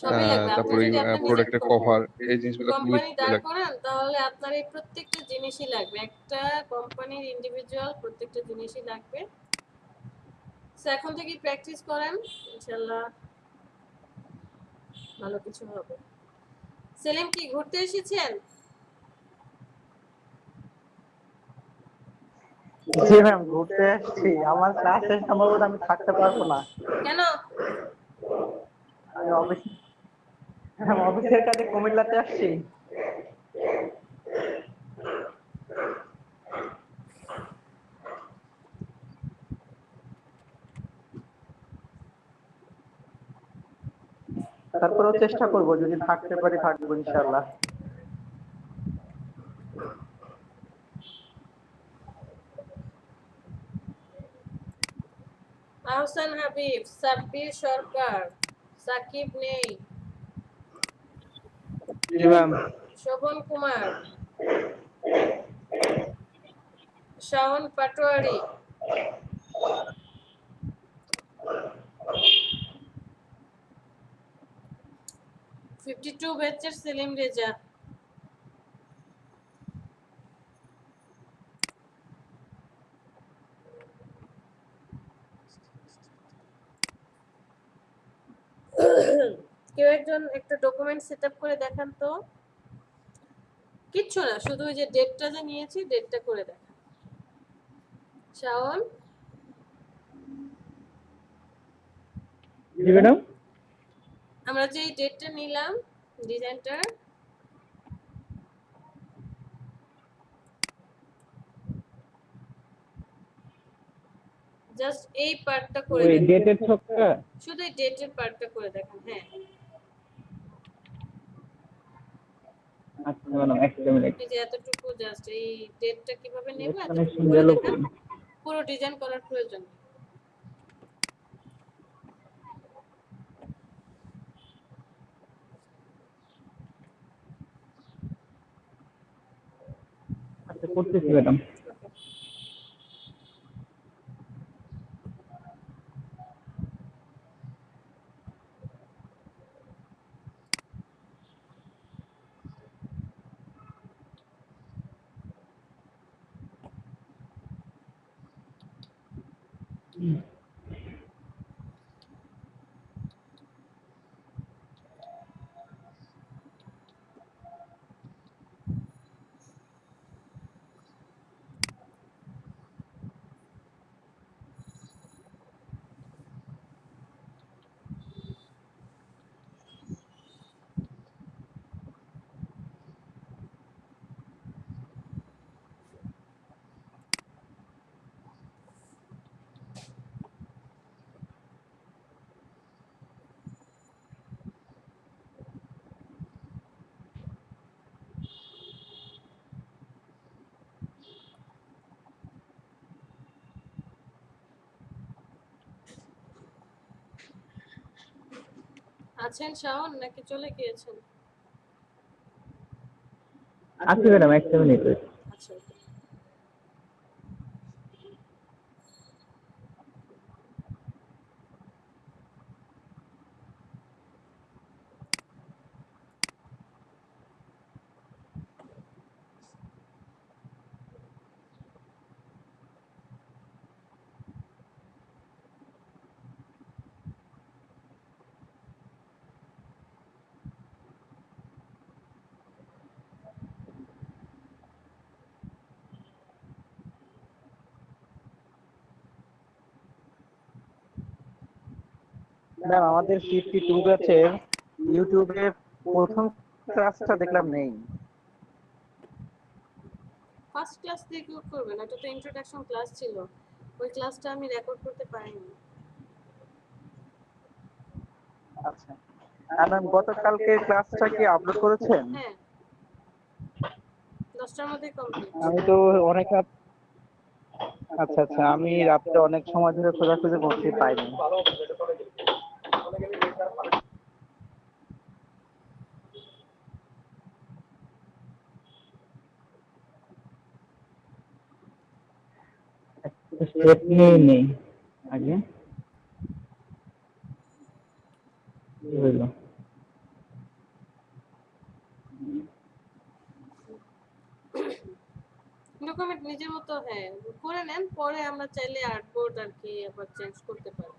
সবই লাগবে। আপনি তারপরে যদি আপনার নিজের প্রোডাক্টের কভার, এই জিনিসগুলো খুবই কোম্পানি দাঁড় লাগবে। করান তাহলে আপনার এই প্রত্যেকটা জিনিসই লাগবে। একটা কোম্পানির ইন্ডিভিজুয়াল প্রত্যেকটা জিনিসই লাগবে। সো এখন থেকেই প্র্যাকটিস করেন, ইনশাআল্লাহ ভালো কিছু হবে। সেলিম কি ঘুরতে এসেছেন? জি ম্যাম, ঘুরতে এসেছি। আমার ক্লাসে সম্ভবত আমি থাকতে পারবো না। কেন? আমি অফিসের কাজে কুমিল্লাতে আসছি। তারপরেও চেষ্টা করব, যদি থাকতে পারি থাকবো ইনশাআল্লাহ। আহসান হাবিব, সাব্বির সরকার, সাকিব নেই, জি ম্যাম। শোভন কুমার, শাওন পাটোয়ারি, 52 ব্যাচের সেলিম রেজা। কেউ একজন একটা ডকুমেন্ট সেটআপ করে দেখান তো। কিচ্ছু না, শুধু ওই যে ডেটটা যে নিয়েছি ডেটটা করে দেখান। শাওন, জি ম্যাডাম। আমরা যে এই ডেটটা নিলাম ডিজাইনটার, জাস্ট এই পার্টটা করে ওই দেখান। ডেটের ছকটা। শুধু এই ডেটের পার্টটা করে দেখান। হ্যাঁ, আচ্ছা ম্যাডাম, একটা মিনিট। এই যে এতটুকু জাস্ট এই ডেটটা কিভাবে নেব কানেকশন এতটুকু করে গেল দেখান। কই? পুরো ডিজাইন করার প্রয়োজন নেই। আচ্ছা, করতেছি ম্যাডাম। আছেন শাওন নাকি চলে গিয়েছেন? আচ্ছা ম্যাডাম, একটা মিনিট। আচ্ছা, ম্যাম, আমাদের 52 ব্যাচের ইউটিউবে প্রথম ক্লাসটা দেখলাম নেই। ফার্স্ট ক্লাস দিয়ে কি করবেন? এটা তো ইন্ট্রোডাকশন ক্লাস ছিল, ওই ক্লাসটা আমি রেকর্ড করতে পারিনি। আচ্ছা। আর ম্যাম, গতকালকে ক্লাসটা কি আপলোড করেছেন? হ্যাঁ, 10টার মধ্যে কমপ্লিট। আমি তো অনেক রাত। আচ্ছা আচ্ছা, আমি রাত্রে অনেক সময় ধরে খোঁজাখুঁজি করছি, পাইনি। স্টেপ নেই আগে। কি হইলো? নিজের মতো হ্যাঁ করে নেন, পরে আমরা চাইলে আর্টবোর্ড আর কি আবার চেঞ্জ করতে পারি।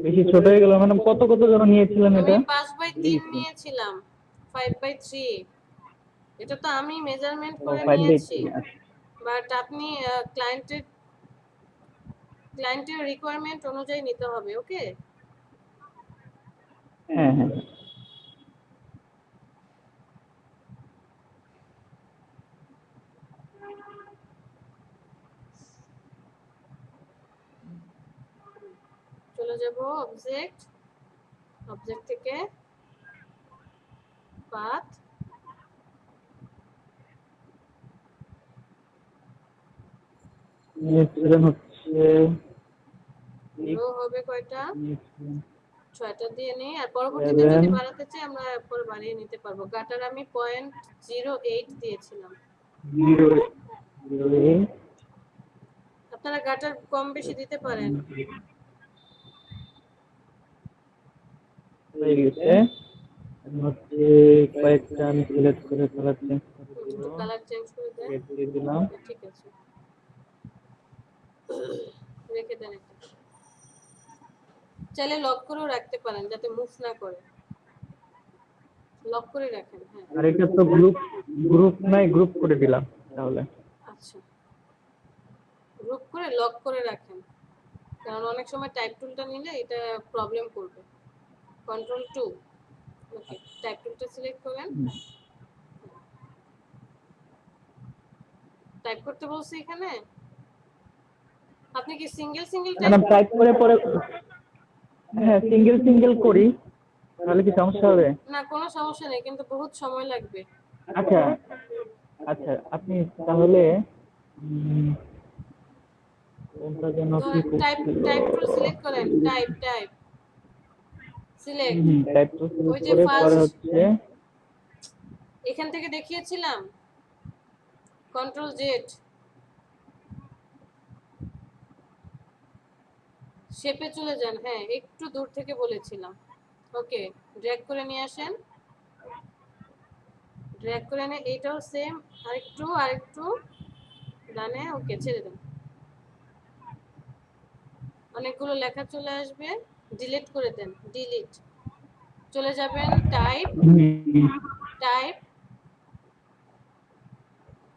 বেশি ছোট হয়ে গেল ম্যাডাম। কত কত জন নিয়েছিলেন আমি এটা? 5/3 নিয়েছিলাম, 5/3। এটা তো আমি মেজারমেন্ট ও করে 5/3। নিয়েছি, বাট আপনি ক্লায়েন্টের রিকোয়ারমেন্ট অনুযায়ী নিতে হবে। ওকে, হ্যাঁ হ্যাঁ। চলে যাব অবজেক্ট, অবজেক্ট থেকে পাথ, নিয়েছিলেন হচ্ছে রো হবে কয়টা, নিয়েছিলেন 6টা দিয়ে নেই। আর পরবর্তীতে 7, যদি বাড়াতে চাই আমরা পরে বাড়িয়ে নিতে পারবো। গাটার আমি 0.08 দিয়েছিলাম। 0.08 আপনারা গাটার কম বেশি দিতে পারেন। হয়ে গেছে। এখন হচ্ছে কয়েকটা আমি সিলেক্ট করে কালার চেঞ্জ করে দিব। একটু কালার চেঞ্জ করে দেন। রেড দিয়ে দিলাম। ঠিক আছে, রেখে দেন এটা। চাইলে লক করেও রাখতে পারেন যাতে মুভ না করে, লক করে রাখেন। হ্যাঁ আর এটা তো গ্রুপ গ্রুপ নাই, গ্রুপ করে দিলাম তাহলে। আচ্ছা, গ্রুপ করে লক করে রাখেন, কারণ অনেক সময় টাইপ টুলটা নিলে এটা প্রবলেম করবে। Ctrl+2, ওকে, টাইপ টুলটা সিলেক্ট করেন। টাইপ করতে বলছি এখানে, আপনি কি সিঙ্গেল সিঙ্গেল ম্যাডাম টাইপ করে পরে, হ্যাঁ সিঙ্গেল সিঙ্গেল করি, তাহলে কি সমস্যা হবে? না, কোনো সমস্যা নেই, কিন্তু বহুত সময় লাগবে। আচ্ছা আচ্ছা, আপনি তাহলে কোনটা যেন কি টাইপ করছিল? টাইপ টুল সিলেক্ট করেন, টাইপ টাইপ সিলেক্ট। টাইপ তো ওই সিলেক্ট যে করে পরে ফার্স্ট হচ্ছে এখান থেকে দেখিয়েছিলাম, Ctrl+Z, শেপে চলে যান। হ্যাঁ, একটু দূর থেকে বলেছিলাম। ওকে, ড্র্যাগ করে নিয়ে আসেন, ড্র্যাগ করে এনে এইটাও সেম, আরেকটু ডানে। ওকে, ছেড়ে দেন। অনেকগুলো লেখা চলে আসবে, ডিলিট করে দেন, ডিলিট। চলে যাবেন টাইপ, টাইপ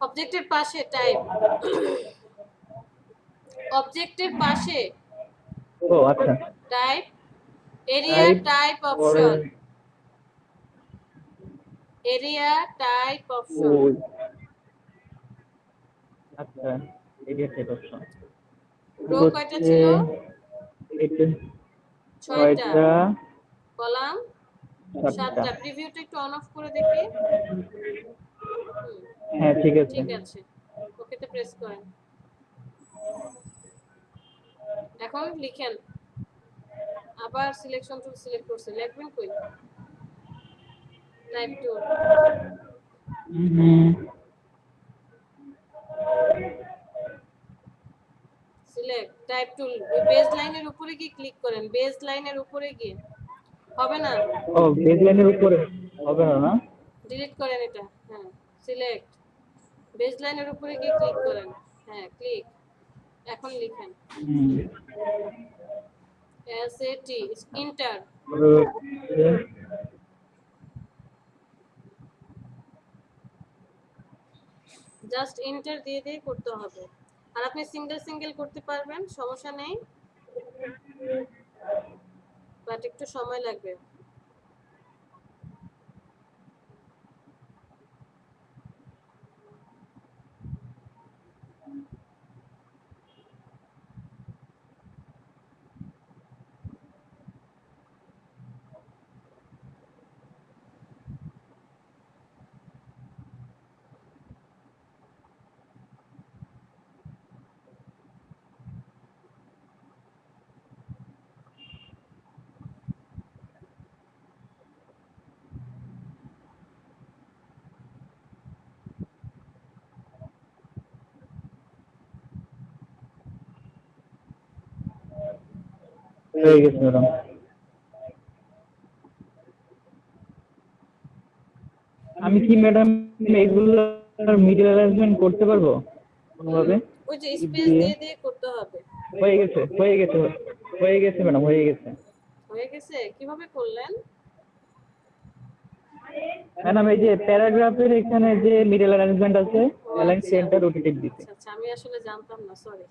অবজেক্টের পাশে, টাইপ অবজেক্টের পাশে, ও আচ্ছা, টাইপ এরিয়া, টাইপ টাইপ পরে অপশন, এরিয়া টাইপ ও অপশন। আচ্ছা, এরিয়া টাইপ অপশন রো কয়টা হচ্ছে ছিল? এটা 6টা। 6টা, কলাম 7টা। 7টা। প্রিভিউটা একটু অন অফ করে দেখি। হ্যাঁ ঠিক আছে। ঠিক আছে, ওকেতে প্রেস করেন। এখন লিখেন, আবার সিলেকশন টুল সিলেক্ট করছে, লিখবেন কই? টাইপ টুল সিলেক্ট, টাইপ টুল ওই বেজ লাইনের উপরে গিয়ে ক্লিক করেন, বেজ লাইনের উপরে গিয়ে। হবে না, ও বেজলাইনের উপরে হবে না না? ডিলিট করেন এটা। হ্যাঁ, সিলেক্ট, বেজ লাইনের উপরে গিয়ে ক্লিক করেন। হ্যাঁ, ক্লিক। এখন লিখেন SAT, ইন্টার। জাস্ট এন্টার দিয়ে দিয়ে করতে হবে। আর আপনি সিঙ্গেল সিঙ্গেল করতে পারবেন, সমস্যা নেই, বাট একটু সময় লাগবে। হয়ে গেছে ম্যাডাম। আমি কি ম্যাডাম এগুলো মিডল অ্যারেঞ্জমেন্ট করতে পারবো কোনোভাবে? ওই যে টিপ স্পেস দিয়ে দিয়ে দিয়ে করতে হবে। হয়ে গেছে, হয়ে গেছে, হয়ে গেছে ম্যাডাম, হয়ে গেছে। হয়ে গেছে, কিভাবে করলেন? ম্যাডাম এই যে প্যারাগ্রাফের এখানে যে মিডল অ্যারেঞ্জমেন্ট আছে, ও অ্যালাইন আচ্ছা সেন্টার রোটেট দিতে। আচ্ছা আচ্ছা, আমি আসলে জানতাম না, সরি।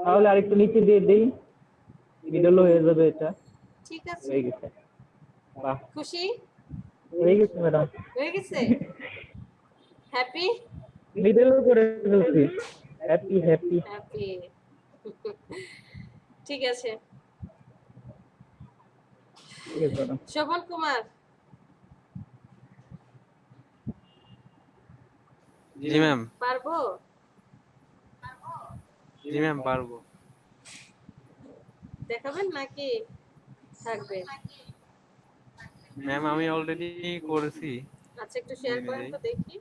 তাহলে আরেকটু নিচে দিয়ে দেই, মিডলও হয়ে যাবে এটা। ঠিক আছে, হয়ে গেছে, বাহ, খুশি? হয়ে গেছে ম্যাডাম। হয়ে গেছে, হ্যাপি? মিডলও করে ফেলছি, হ্যাপি হ্যাপি। হ্যাপি। ঠিক আছে। ঠিক আছে ম্যাডাম। শোভন কুমার, জি ম্যাম। পারবো? জি ম্যাম পারবো। দেখাবেন নাকি থাকবে? ম্যাম আমি অলরেডি করেছি। আচ্ছা, একটু শেয়ার করেন তো দেখি।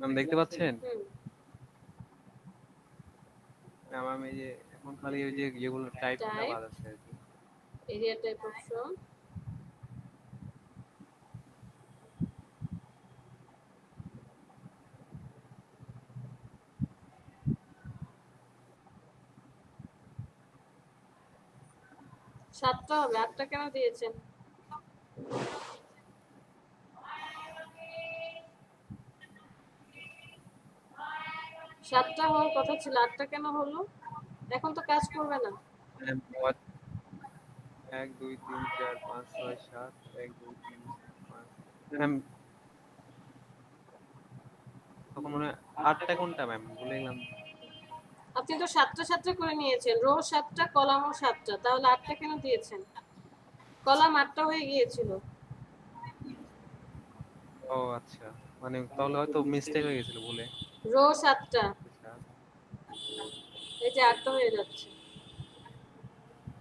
ম্যাম দেখতে পাচ্ছেন? হুম, ম্যাম আমি এই যে এখন খালি ওই যে ইয়েগুলো টাইপ করা টাইপ, বাদ আছে আর কি। Area type option. সাতটা হবে, আটটা কেন দিয়েছেন? সাতটা হওয়ার কথা ছিল, আটটা কেন হলো? এখন তো কাজ করবে না। ম্যাম 1 2 3 4 5 6 7 1 2 3 4 5 ম্যাম তখন মনে হয় 8টা কোনটা ম্যাম ভুলে গেলাম। আপনি তো সাতটা সাতটা করে নিয়েছেন, রো সাতটা, কলামও সাতটা, তাহলে আটটা কেন দিয়েছেন? কলাম আটটা হয়ে গিয়েছিল। ও আচ্ছা, মানে তাহলে হয়তো মিস্টেক হয়ে গেছিল ভুলে। রো সাতটা, আচ্ছা এই যে আটটা হয়ে যাচ্ছে।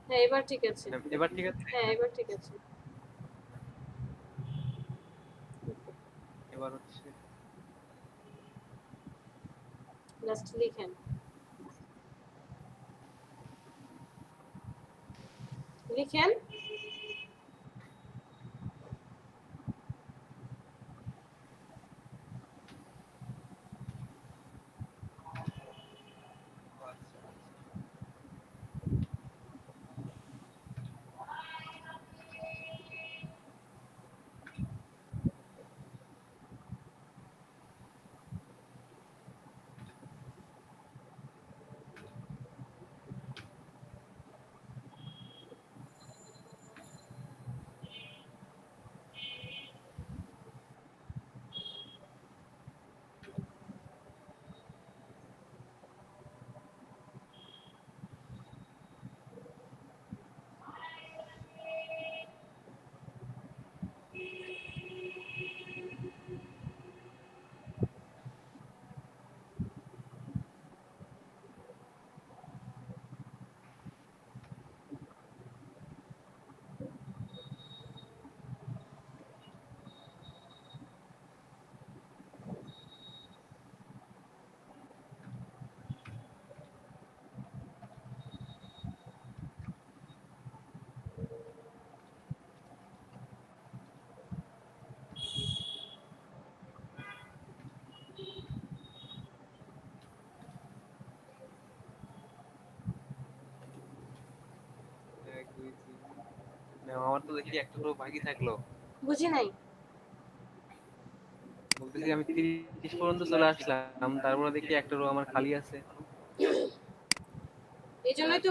হ্যাঁ, এবার ঠিক আছে। ম্যাম এবার ঠিক আছে। হ্যাঁ, এবার ঠিক আছে। এবার হচ্ছে জাস্ট লিখেন, লিখেন। এক দুই তিন ম্যাম আমার তো দেখি একটা করে বাকি থাকলো। বুঝি নাই। বলতেছি আমি 30 পর্যন্ত চলে আসলাম, তারপরে দেখি একটা রো আমার খালি আছে। এই জন্যই তো